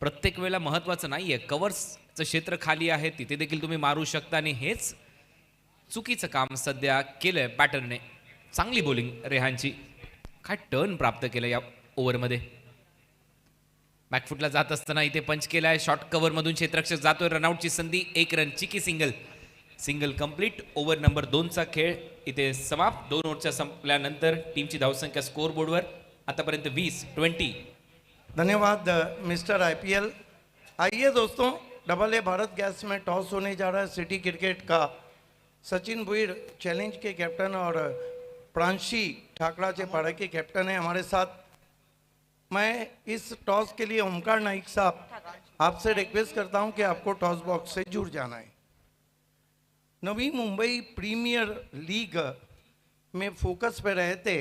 प्रत्येक वेळेला महत्वाचं नाहीये. कव्हर्सचं क्षेत्र खाली आहे, तिथे देखील तुम्ही मारू शकता आणि हेच चुकीचं काम सध्या केलंय बॅटरने. चांगली बॉलिंग रेहानची. काय टर्न प्राप्त केलं या ओव्हरमध्ये. बॅकफुटला जात असताना इथे पंच केलाय. शॉर्ट कव्हर मधून क्षेत्ररक्षक जातोय. रनआउटची संधी. 1 रन. चिकी सिंगल कंप्लीट. ओव्हर नंबर 2चा खेळ इथे समाप्त. 2 ओव्हरच्या संपल्यानंतर टीमची धावसंख्या स्कोर बोर्डवर आतापर्यंत 20. धन्यवाद मिस्टर आईपीएल. आइए दोस्तों, डबल ए भारत गैस में टॉस होने जा रहा है सिटी क्रिकेट का. सचिन भुईर चैलेंज के कैप्टन और प्रांशी ठाकरा पाड़ा के कैप्टन है हमारे साथ. मैं इस टॉस के लिए ओमकार नाइक साहब आपसे रिक्वेस्ट करता हूं कि आपको टॉस बॉक्स से जुड़ जाना है. नवी मुंबई प्रीमियर लीग में फोकस पे रहे थे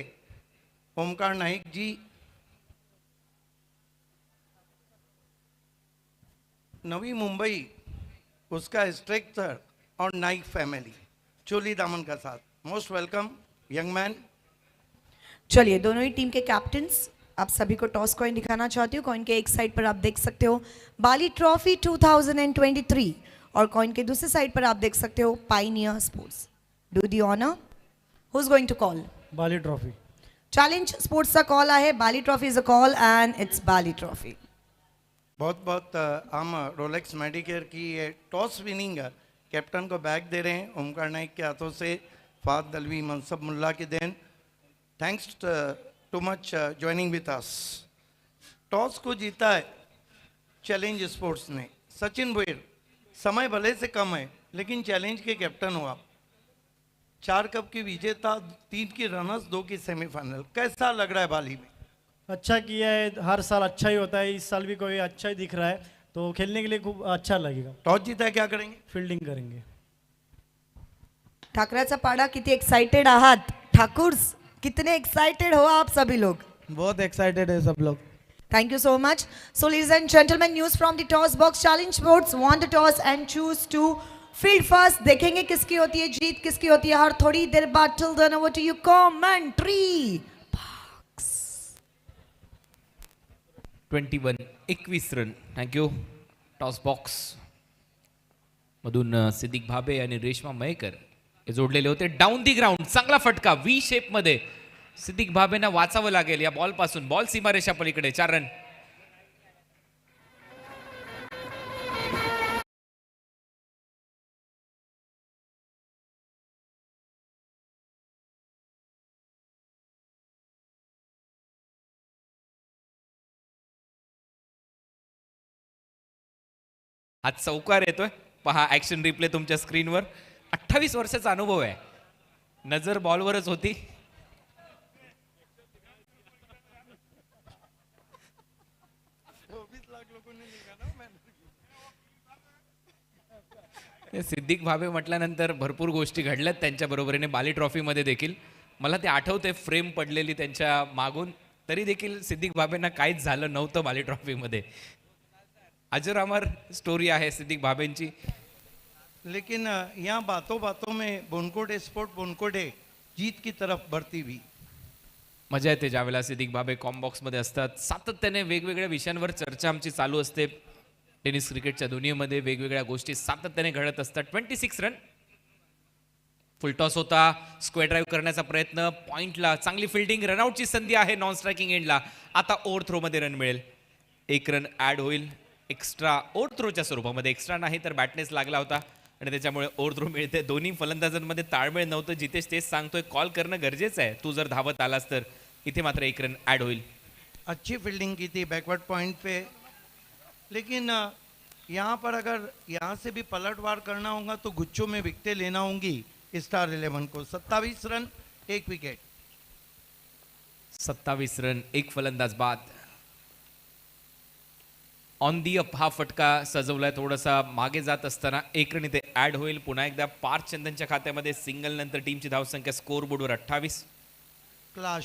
ओमकार नाइक जी. नवी मुंबई उसका स्ट्रक्चर और नाइक फैमिली चोली दामन का साथ. Most welcome young man. चलिए, दोनों ही टीम के कैप्टन्स, आप सभी को टॉस कॉइन दिखाना चाहती हूँ. कॉइन के एक साइड पर आप देख सकते हो बाली ट्रॉफी 2023 और कॉइन के दूसरे साइड पर आप देख सकते हो pioneer sports. Do the honour. Who is going to call. Bali trophy. Challenge स्पोर्ट्सचा कॉल आहे. Bali trophy is a call and it's Bali trophy. बहुत बहुत हम रोलेक्स मेडिकेयर की ये टॉस विनिंग कैप्टन को बैग दे रहे हैं ओमकार नाइक के हाथों से. फाद दलवी मनसब मुल्ला की देन. Thanks to much joining with us. Toss को जीता है चैलेंज स्पोर्ट्स ने. सचिन भुईर, समय भले से कम है लेकिन चैलेंज के कैप्टन हो आप. 4 कप की विजेता, 3 की रनर्स, 2 की सेमीफाइनल. कैसा लग रहा है बाली में. अच्छा किया है, हर साल अच्छा ही होता है. इस साल भी कोई अच्छा ही दिख रहा है, तो खेलने के लिए खूब अच्छा लगेगा. टॉस जीता है, क्या करेंगे. फील्डिंग करेंगे. ठाकराचा पाडा, किती एक्साइटेड आहात. ठाकुर्स, कितने एक्साइटेड हो आप सभी लोग. बहुत एक्साइटेड है सब लोग. Thank you so much. So, ladies and gentlemen, news from the toss box. Challenge sports won the toss and choose to field first. देखेंगे किसकी होती है जीत, किसकी होती है हार थोड़ी देर बाद. Till then, over to you, commentary. 21 run. Thank you. Toss box मधून सिद्दीक भाबे आणि रेश्मा मयेकर हे जोडलेले होते. Down the ground. चांगला फटका व्ही शेप मध्ये. सिद्दीक भाबेंना वाचावं लागेल या बॉल पासून. बॉल सीमारेषा पलीकडे. 4 रन. आज चौकार येतोय पहा. ऍक्शन रिप्ले तुमच्या स्क्रीनवर. 28 वर्षाचा अनुभव आहे. नजर बॉलवरच होती. सिद्दीक भाबे म्हटल्यानंतर भरपूर गोष्टी घडल्यात त्यांच्या बरोबरीने बाली ट्रॉफीमध्ये देखील. मला ते आठवते फ्रेम पडलेली त्यांच्या मागून. तरी देखील सिद्दीक भाबेंना काहीच झालं नव्हतं बाली ट्रॉफीमध्ये. अजरामर स्टोरी आहे सिद्दीक भाबेंची. लेकिन यहाँ बातों बातों में बोनकोडे स्पोर्ट बोनकोडे जीत की तरफ बढ़ती हुई. मजा येते ज्यावेळेला सिद्दीक भाबे कॉम्बॉक्समध्ये असतात. सातत्याने वेगवेगळ्या विषयांवर चर्चा आमची चालू असते. टेनिस क्रिकेटच्या दुनियेमध्ये वेगवेगळ्या गोष्टी सातत्याने घडत असतात. 26 रन. फुल टॉस होता. स्क्वेअर ड्राईव्ह करण्याचा प्रयत्न. पॉइंटला चांगली फिल्डिंग. रनआउटची संधी आहे नॉन स्ट्रायकिंग एंडला. आता ओव्हर थ्रोमध्ये रन मिळेल. 1 रन ॲड होईल. एक्स्ट्रा ओव्हर थ्रोच्या स्वरूपामध्ये. एक्स्ट्रा नाही तर बॅटनेस लागला होता आणि त्याच्यामुळे ओव्हर थ्रो मिळते. दोन्ही फलंदाजांमध्ये ताळमेळ नव्हतं. जितेश तेच सांगतोय कॉल करणं गरजेचं आहे. तू जर धावत आलास तर. इथे मात्र 1 रन ॲड होईल. अच्छी फील्डिंग की थी बैकवर्ड पॉइंट पे. लेकिन यहाँ पर अगर यहाँ से भी पलटवार करना होगा तो गुच्छों में विकेटें लेना होंगी स्टार 11 को. 27 रन 1 विकेट. 27 रन 1 फलंदाज बाद. ऑन दी अप हा फटका सजवलाय, थोडासा मागे जात असताना एक रन इथे ऍड होईल. पुन्हा एकदा पार्थ चंदनच्या खात्यामध्ये सिंगल नंतर टीमची धावसंख्या स्कोर बोर्डवर 28. Class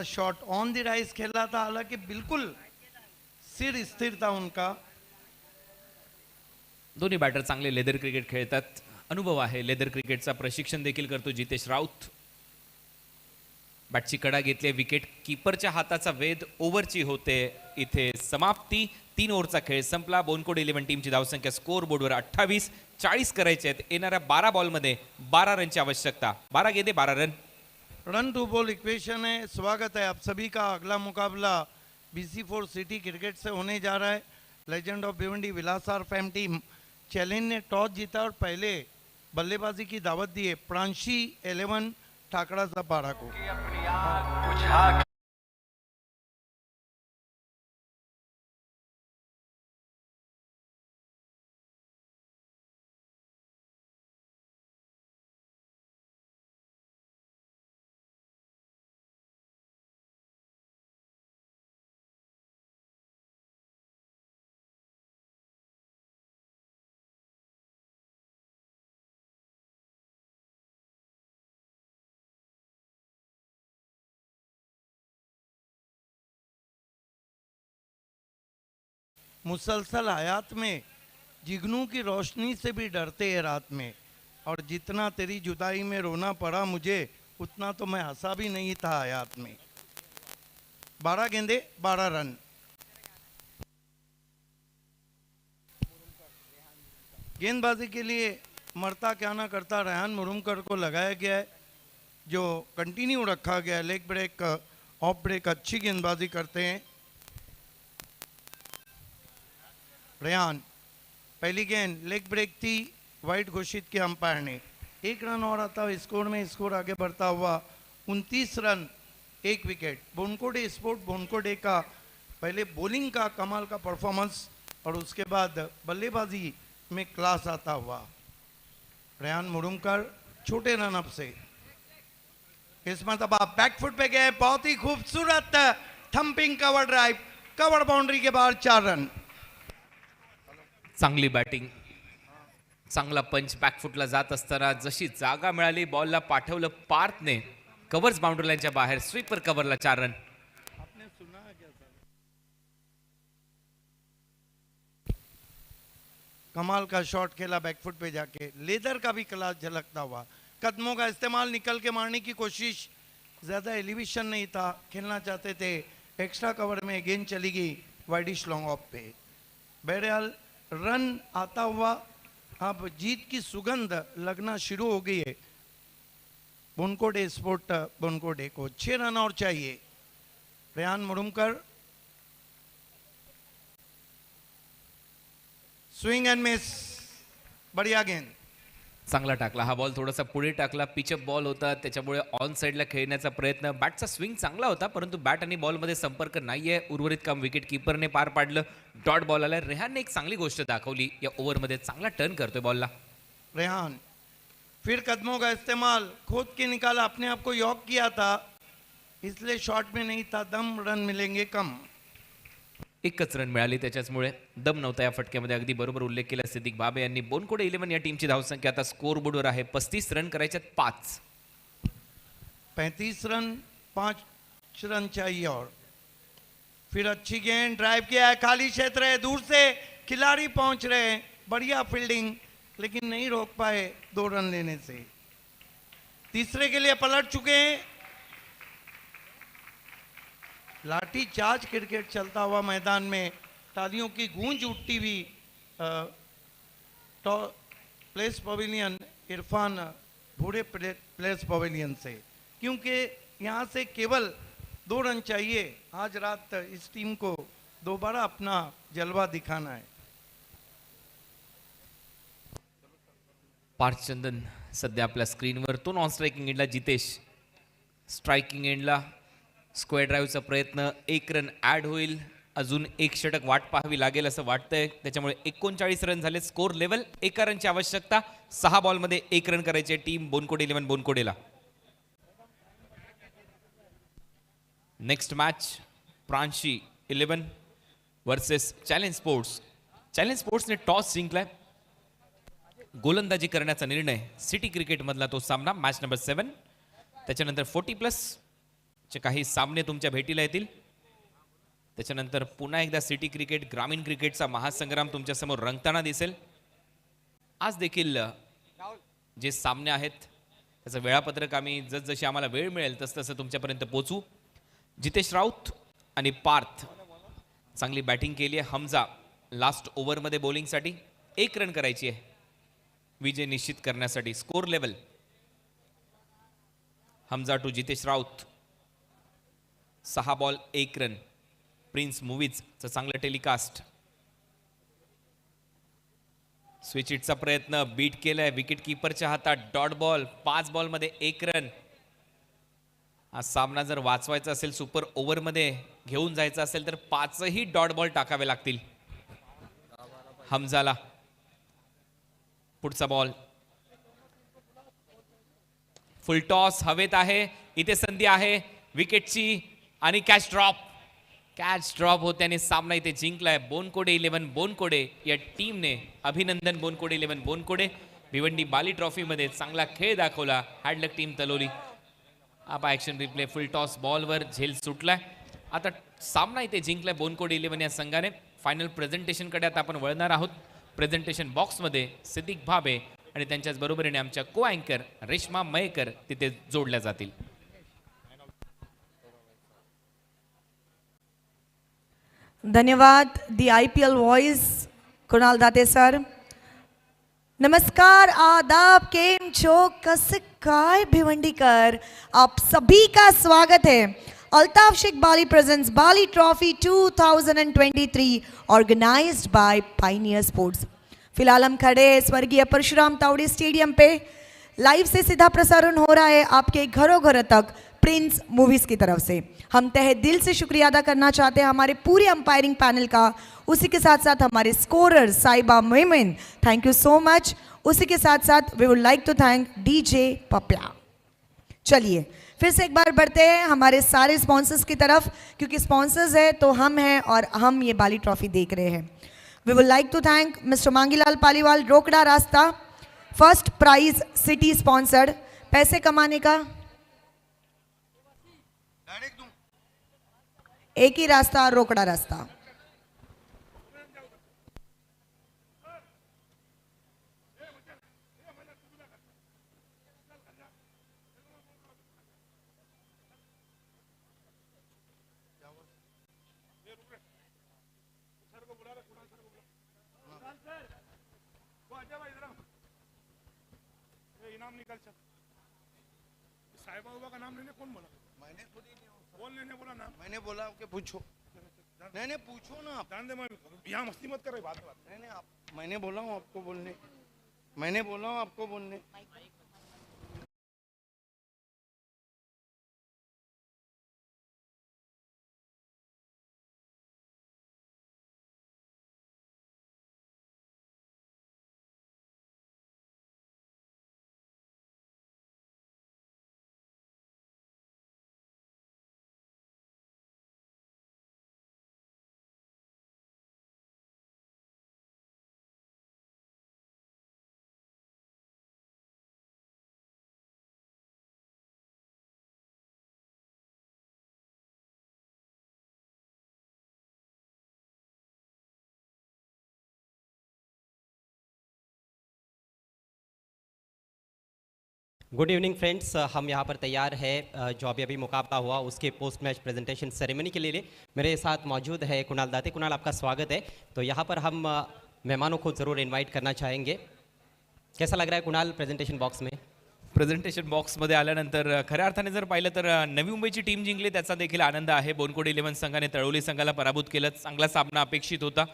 shot on the rise खेला था, हालांकि बिल्कुल सिर स्थिर था उनका. दोन्ही बॅटर चांगले लेदर क्रिकेट खेळतात, अनुभव आहे. लेदर क्रिकेटचा प्रशिक्षण देखील करतो जितेश राऊत. बॅटची कडा घेतली, विकेट कीपरच्या हाताचा वेध, ओव्हरची होते इथे समाप्ती. 3 ओव्हरचा खेळ संपला. बोनकोड 11 टीमची धावसंख्या स्कोर बोर्डवर 28. 40 करायचे आहेत. येणाऱ्या 12 बॉलमध्ये 12 रनची आवश्यकता. 12 गेंदे 12 run. Run to ball equation है. स्वागत है आप सभी का. अगला मुकाबला BC4 सिटी क्रिकेट से होने जा रहा है. लेजेंड ऑफ भिवंडी विलासार फैम टीम चैलेंज ने टॉस जीता और पहले बल्लेबाजी की दावत दी है प्रांशी 11 ठाकरा पारा को. मुसलसल हयात में जिगनू की रोशनी से भी डरते हैं रात में, और जितना तेरी जुदाई में रोना पड़ा मुझे उतना तो मैं हंसा भी नहीं था हयात में. 12 गेंदे 12 रन. गेंदबाजी के लिए मरता क्या ना करता रेहान मुरुमकर को लगाया गया है, जो कंटिन्यू रखा गया है. लेग ब्रेक ऑफ ब्रेक अच्छी गेंदबाजी करते हैं. रेहान पहली गेंद लेग ब्रेक थी, वाइड घोषित किया अंपायर ने. 1 रन और आता हुआ स्कोर में स्कोर आगे बढ़ता हुआ 29 रन 1 विकेट. बोनकोडे स्पोर्ट बोनकोडे का पहले बॉलिंग का कमाल का परफॉर्मेंस और उसके बाद बल्लेबाजी में क्लास आता हुआ. रेहान मुरुमकर छोटे रन अप से इस मरतबा बैकफुट पे गए. बहुत ही खूबसूरत thumping cover drive, cover boundary के बाहर 4 रन. चांगली बॅटिंग, चांगला पंच बॅकफुटला जात असताना जशी जागा मिळाली बॉलला पाठवलं पार्थने. कव्हर्स बाउंड्री लाईनच्या बाहेर, स्वीपर कव्हरला 4 रन. कमाल का शॉट खेला बैकफुट पे जाके. लेदर का भी क्लास झलकता हुआ. कदमों का इस्तेमाल, निकल के मारने की कोशिश, ज़्यादा एलिवेशन नहीं था. खेलना चाहते थे एक्स्ट्रा कवर में. गेंद चली गई वाइडिश लॉन्ग ऑफ पे. बहरहाल रन आता हुआ. अब जीत की सुगंध लगना शुरू हो गई है बोनकोडे स्पोर्ट बोनकोडे को. 6 रन और चाहिए. Rehan Murumkar swing end miss, बढ़िया गेंद. चांगला टाकला हा बॉल, थोडासा पुढे टाकला. पिचअप बॉल होता त्याच्यामुळे ऑन साईडला खेळण्याचा प्रयत्न. बॅटचा स्विंग चांगला होता परंतु बॅट आणि बॉलमध्ये संपर्क नाहीये. उर्वरित काम विकेट कीपरने पार पाडलं. डॉट बॉल आला. रेहानने एक चांगली गोष्ट दाखवली या ओव्हरमध्ये, चांगला टर्न करतोय बॉलला. रेहान फिर कदमों का इस्तेमाल, खोद के निकाला, अपने आप को यॉक किया था इसलिए शॉट में नहीं था. दम रन मिलेंगे कम. एकच रन मिळाली त्याच्याचमुळे. दम नव्हता या फटक्यामध्ये. अगदी बरोबर उल्लेख केला सिद्दीक बाबे यांनी. बोनकोडे 11 या टीमची धावसंख्या आता स्कोर बोर्डवर आहे. 35 रन करायच्यात 5. 35 रन 5 रन चाहिए. और फिर अच्छी गेंद, ड्राइव किया है, खाली क्षेत्र है, दूर से खिलाड़ी पहुंच रहे हैं. बढ़िया फील्डिंग, लेकिन नहीं रोक पाए 2 रन लेने से. तीसरे के लिए पलट चुके हैं. लाठी चार्ज क्रिकेट चलता हुआ मैदान में. तालियों की गूंज उठती हुई प्लेस पवेलियन इरफान भूरे प्लेस पवेलियन से, क्योंकि यहाँ से केवल 2 रन चाहिए. आज रात इस टीम को दोबारा अपना जलवा दिखाना है. पार्थ चंदन सध्या आपल्या स्क्रीनवर. तो नॉन स्ट्रायकिंग एंडला जितेश, स्ट्रायकिंग एंडला स्क्वेअर ड्राईव्हचा प्रयत्न. 1 रन ॲड होईल. अजून 1 षटक वाट पाहावी लागेल असं वाटतंय. त्याच्यामुळे 39 रन झाले. Score level. 1 रनची आवश्यकता. 6 बॉलमध्ये 1 रन करायचे टीम बोनकोडे 11 बोनकोडेला. Next match Pranshi 11 versus challenge sports. Challenge स्पोर्ट्सने टॉस जिंकलाय. गोलंदाजी करण्याचा निर्णय. सिटी क्रिकेटमधला तो सामना मॅच नंबर 7. त्याच्यानंतर 40+ चे काही सामने तुमच्या भेटीला येतील. त्याच्यानंतर पुन्हा एकदा सिटी क्रिकेट ग्रामीण क्रिकेटचा महासंग्राम तुमच्यासमोर रंगताना दिसेल. आज देखील जे सामने आहेत त्याचं वेळापत्रक आम्ही जसजशी आम्हाला वेळ मिळेल तसं तुमच्यापर्यंत पोहोचू. जितेश राऊत आणि पार्थ चांगली बॅटिंग केली आहे. हमजा लास्ट ओव्हरमध्ये बॉलिंगसाठी 1 रन करायची आहे विजय निश्चित करण्यासाठी. Score level Hamza to Jitesh Raut 6 ball 1 run. Prince मूवीजचं चांगलं टेलिकास्ट. स्विच इटचा प्रयत्न बीट केलाय. विकेट किपरच्या हातात डॉट बॉल. 5 बॉलमध्ये 1 रन. हा सामना जर वाचवायचा असेल सुपर ओव्हरमध्ये घेऊन जायचा असेल तर 5ही डॉट बॉल टाकावे लागतील हमजाला. पुढचा बॉल फुल टॉस हवेत आहे. इथे संधी आहे विकेटची आणि कॅच ड्रॉप होत्याने सामना इथे जिंकलाय. बोनकोडे 11 बोनकोडे या टीमने. अभिनंदन बोनकोडे 11 बोनकोडे. भिवंडी बाली ट्रॉफीमध्ये चांगला खेळ दाखवला. हॅडलक टीम तलोली. आता ऍक्शन रिप्ले. फुल टॉस बॉलवर झेल सुटलाय. आता सामना इथे जिंकलाय बोनकोडे 11 या संघाने. फायनल प्रेझेंटेशनकडे आता आपण वळणार आहोत. प्रेझेंटेशन बॉक्समध्ये सिद्दीक भाबे आणि त्यांच्याच बरोबरीने आमच्या को अँकर रेश्मा मयेकर तिथे जोडल्या जातील. धन्यवाद. दी IPL voice Kunal Date sir. नमस्कार, आदाब, केम छो, कसं काय भिवंडीकर. आप सभी का स्वागत है. Altaf Shaikh Bali presents Bali trophy 2023 organised by pioneer sports. फिलहाल हम खड़े हैं स्वर्गीय परशुराम तावड़े स्टेडियम पे. लाइव से सीधा प्रसारण हो रहा है आपके घरों घरों तक प्रिंस मूवीज की तरफ से. हम तहे दिल से शुक्रिया अदा करना चाहते हैं हमारे पूरे अंपायरिंग पैनल का. उसी के साथ साथ हमारे स्कोरर साइबा मोमिन, थैंक यू सो मच. उसी के साथ साथ we would like to thank DJ Papya. चलिए फिर से एक बार बढ़ते हैं हमारे सारे स्पॉन्सर्स की तरफ, क्योंकि स्पॉन्सर्स है तो हम हैं और हम ये बाली ट्रॉफी देख रहे हैं. We would like to thank mister Mangilal Paliwal, रोकड़ा रास्ता. First prize city sponsored. पैसे कमाने का एक ही रास्ता, रोकड़ा रास्ता. इनाम निकल सक. साहिबा उबा का नाम लेने कौन बोला? मैंने खुद ही कौन लेने बोला नाम? मैंने बोला कि पूछो. नहीं पूछो ना आप. जान दे, मैं यहाँ मस्ती मत कर रही बात. नहीं आप. मैंने बोला हूँ आपको बोलने. मैंने बोला हूँ आपको बोलने. Good evening friends. हम यहाँ पर तैयार है जो अभी मुकाबला हुआ उसके पोस्ट मैच प्रेजेंटेशन सेरेमनी के लिए. मेरे साथ मौजूद है कुणाल दाते. कुणाल, आपका स्वागत है. तो यहाँ पर हम मेहमानों को ज़रूर इनवाइट करना चाहेंगे. कैसा लग रहा है कुणाल प्रेजेंटेशन बॉक्स में? प्रेझेंटेशन बॉक्समध्ये आल्यानंतर खऱ्या अर्थाने जर पाहिलं तर नवी मुंबईची टीम जिंकली त्याचा देखील आनंद आहे. बोनकोडे 11 संघाने तळोली संघाला पराभूत केलं. चांगला सामना अपेक्षित होता.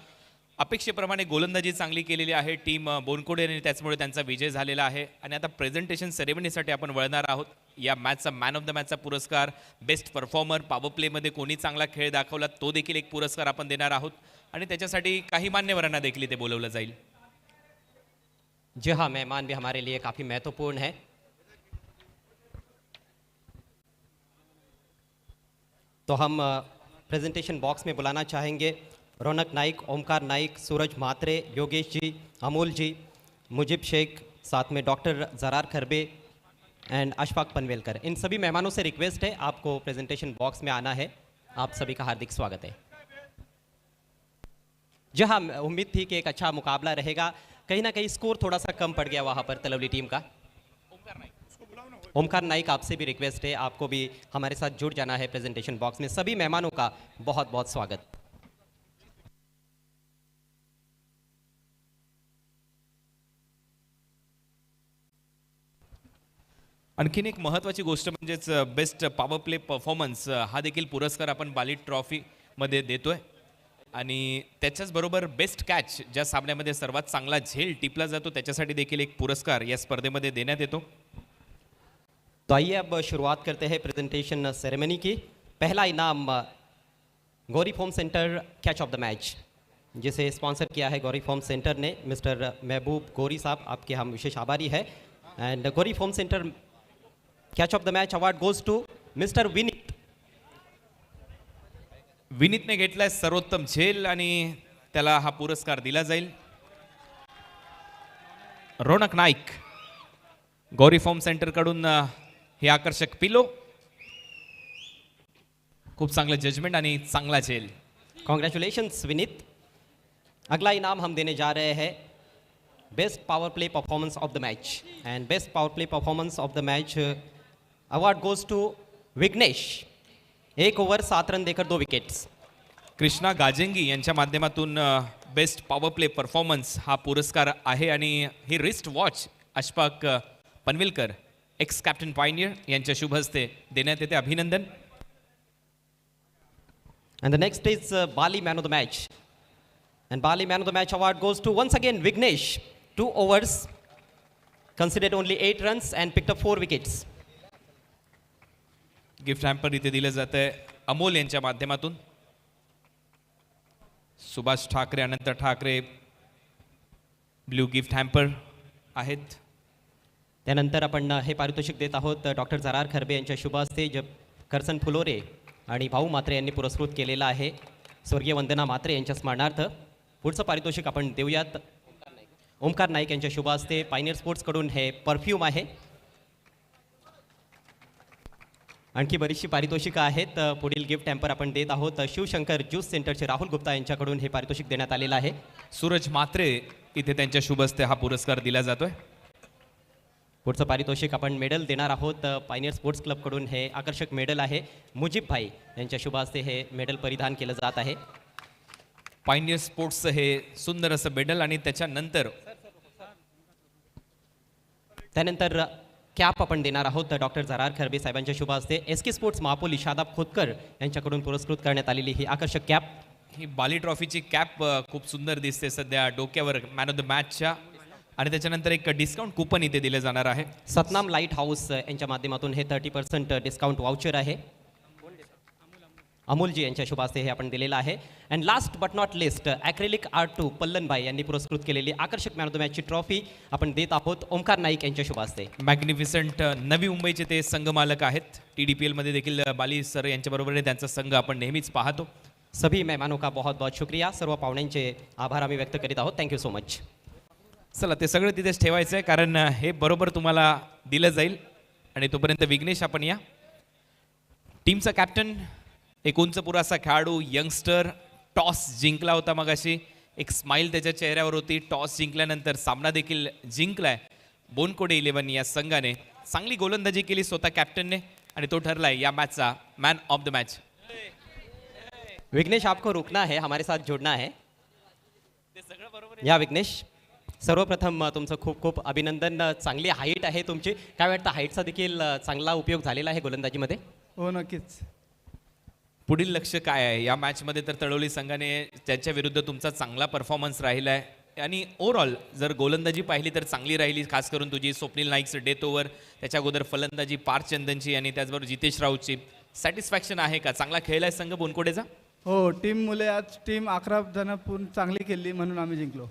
अपेक्षेप्रमाणे गोलंदाजी चांगली केलेली आहे टीम बोनकोडे आणि त्याचमुळे त्यांचा विजय झालेला आहे. आणि आता प्रेझेंटेशन सेरेमनीसाठी आपण वळणार आहोत. या मॅचचा मॅन ऑफ द मॅचचा पुरस्कार, बेस्ट परफॉर्मर, पॉवर प्लेमध्ये कोणी चांगला खेळ दाखवला तो देखील एक पुरस्कार आपण देणार आहोत. आणि त्याच्यासाठी काही मान्यवरांना देखील इथे बोलवलं जाईल. जी हाँ, मेहमान भी हमारे लिए काफ़ी महत्वपूर्ण है. तो हम प्रेजेंटेशन बॉक्स में बुलाना चाहेंगे रौनक नाइक, ओमकार नाइक, सूरज मात्रे, योगेश जी, अमोल जी, मुजिब शेख, साथ में डॉक्टर जरार खरबे एंड अशफाक पनवेलकर। इन सभी मेहमानों से रिक्वेस्ट है आपको प्रेजेंटेशन बॉक्स में आना है। आप सभी का हार्दिक स्वागत है। जी हाँ, उम्मीद थी कि एक अच्छा मुकाबला रहेगा, कहीं ना कहीं स्कोर थोड़ा सा कम पड़ गया वहाँ पर तलवली टीम का। ओमकार नाइक, आपसे भी रिक्वेस्ट है, आपको भी हमारे साथ जुड़ जाना है प्रेजेंटेशन बॉक्स में। सभी मेहमानों का बहुत बहुत स्वागत। आणखीन एक महत्त्वाची गोष्ट म्हणजेच बेस्ट पॉवर प्ले परफॉर्मन्स हा देखील पुरस्कार आपण बाली ट्रॉफीमध्ये देतोय आणि त्याच्याच बरोबर बेस्ट कॅच ज्या सामन्यामध्ये सर्वात चांगला झेल टिपला जातो त्याच्यासाठी देखील एक पुरस्कार या स्पर्धेमध्ये देण्यात येतो। तो आइए अब शुरुआत करते हैं प्रेजेंटेशन सेरेमनी की। पहला इनाम Gauri foam centre catch of the match, जिसे स्पॉन्सर किया है गौरी फोम सेंटर ने। मिस्टर महबूब गौरी साहब, आपके हम विशेष आभारी है। And Gauri foam centre catch of the match award goes to mister Vineet. विनीतने घेतलाय सर्वोत्तम झेल आणि त्याला हा पुरस्कार दिला जाईल। रौनक नाईक, गौरी फॉर्म सेंटर कडून हे आकर्षक पिलो, खूप चांगलं जजमेंट आणि चांगला झेल। कॉन्ग्रेचुलेशंस विनीत। अगला इनाम हम देने जा रहे हैं best power play performance of the match. And best power play performance of the match award goes to Vighnesh. 1 over 7 run देकर 2 विकेट्स। कृष्णा गाजेंगी यांच्या माध्यमातून बेस्ट पॉवर प्ले परफॉर्मन्स हा पुरस्कार आहे आणि ही wrist watch Ashfaq Panvelkar ex captain Pioneer यांच्या शुभ हस्ते देण्यात येते। अभिनंदन। And the next is Bali man of the match. And Bali man of the match award goes to once again Vignesh. 2 overs, considered only 8 runs and picked up 4 wickets. Gift hamper इथे दिलं जात आहे अमोल यांच्या माध्यमातून। सुभाष ठाकरे, अनंत Thackeray blue gift hamper आहेत। त्यानंतर आपण हे पारितोषिक देत आहोत डॉक्टर जरार खरबे यांच्या शुभ हस्ते। जब करसन फुलोरे आणि भाऊ मात्रे यांनी पुरस्कृत केलेला आहे स्वर्गीय वंदना मात्रे यांच्या स्मरणार्थ। पुढचं पारितोषिक आपण देऊयात ओमकार नाईक यांच्या शुभ हस्ते। पायनियर स्पोर्ट्सकडून हे परफ्यूम आहे। आणखी बरीचशी पारितोषिकं आहेत। पुढील गिफ्ट हॅम्पर आपण देत आहोत शिवशंकर ज्यूस सेंटरचे राहुल गुप्ता यांच्याकडून हे पारितोषिक देण्यात आलेलं आहे। सूरज मात्रे इथे त्यांच्या शुभ हस्ते हा पुरस्कार दिला जातोय। पुढचं पारितोषिक आपण मेडल देणार आहोत पायनियर स्पोर्ट्स क्लबकडून। हे आकर्षक मेडल आहे। मुजीब भाई यांच्या शुभ हस्ते हे मेडल परिधान केलं जात आहे। पायनियर स्पोर्ट्सचं हे सुंदर असं मेडल आणि त्याच्यानंतर त्यानंतर कॅप आपण देणार आहोत डॉक्टर जरार खरबे साहेबांच्या शुभ हस्ते। SK स्पोर्ट्स महापोली शादाब खोतकर यांच्याकडून पुरस्कृत करण्यात आलेली ही आकर्षक कॅप। ही बाली ट्रॉफीची कॅप खूप सुंदर दिसते सध्या डोक्यावर मॅन ऑफ द मॅचच्या। आणि त्याच्यानंतर एक डिस्काउंट कुपन इथे दिले जाणार आहे। सतनाम लाईट हाऊस यांच्या माध्यमातून हे 30% डिस्काउंट वाउचर आहे। अमोलजी यांच्या शुभ हस्ते हे आपण दिलेलं आहे। And last but not list acrylic R2 पल्लनबाई यांनी पुरस्कृत केलेली आकर्षक मॅन ऑफ द मॅचची ट्रॉफी आपण देत आहोत ओमकार नाईक यांच्या शुभ हस्ते। मॅग्निफिसंट नवी मुंबईचे ते संघ मालक आहेत। TDPL मध्ये देखील बाली सर यांच्याबरोबर त्यांचा संघ आपण नेहमीच पाहतो। सभी मेहमानों का बहुत बहुत शुक्रिया। सर्व पाहुण्यांचे आभार आम्ही व्यक्त करीत आहोत। Thank you so much. चला ते सगळं तिथेच ठेवायचं आहे कारण हे बरोबर तुम्हाला दिलं जाईल। आणि तोपर्यंत विघ्नेश आपण या। टीमचा कॅप्टन, एक उंच पुरासा खेळाडू, यंगस्टर, टॉस जिंकला होता मगाशी। एक स्माइल त्याच्या चेहऱ्यावर होती। टॉस जिंकल्यानंतर सामना देखील जिंकलाय। बोनकोडे 11 या संघाने चांगली गोलंदाजी केली स्वतः कॅप्टनने आणि तो ठरलाय या मॅचचा man of the match. Vignesh, आपको रुकना है, हमारे साथ जुड़ना है। या विघ्नेश, सर्वप्रथम तुमचं खूप खूप अभिनंदन। चांगली हाईट आहे तुमची, काय वाटतं हाईटचा देखील चांगला उपयोग झालेला आहे गोलंदाजीमध्ये? हो, नक्कीच। पुढील लक्ष काय आहे या मॅचमध्ये? तर तळोली संघाने त्यांच्या विरुद्ध तुमचा चांगला परफॉर्मन्स राहिला आहे आणि ओव्हरऑल जर गोलंदाजी पाहिली तर चांगली राहिली, खास करून तुझी स्वप्नील नाईकचं डेथ ओव्हर, त्याच्या अगोदर फलंदाजी पार्थ चंदनची आणि त्याचबरोबर जितेश राऊतची। सॅटिस्फॅक्शन आहे का? चांगला खेळलाय संघ बोनकोडेचा? हो, टीम मुले आज टीम 11 जण पूर्ण चांगली खेळली म्हणून आम्ही जिंकलो।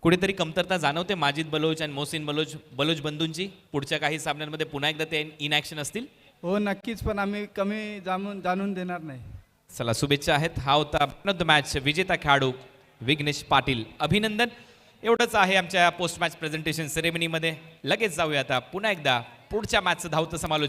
कुठेतरी कमतरता जाणवते माजिद बलोच आणि मोहसिन बलोच बंधूंची? पुढच्या काही सामन्यांमध्ये पुन्हा एकदा ते इन ॲक्शन असतील? हो, नक्कीच, पण आम्ही कमी जाणून देणार नाही। चला शुभेच्छा आहेत. हा होता मॅन ऑफ द मॅच विजेता खेळाडू विघ्नेश पाटील. अभिनंदन. एवढंच आहे आमच्या पोस्ट मॅच प्रेझेंटेशन सेरेमनीमध्ये. लगेच जाऊया आता पुन्हा एकदा पुढच्या मॅचचं धावतं समालोचन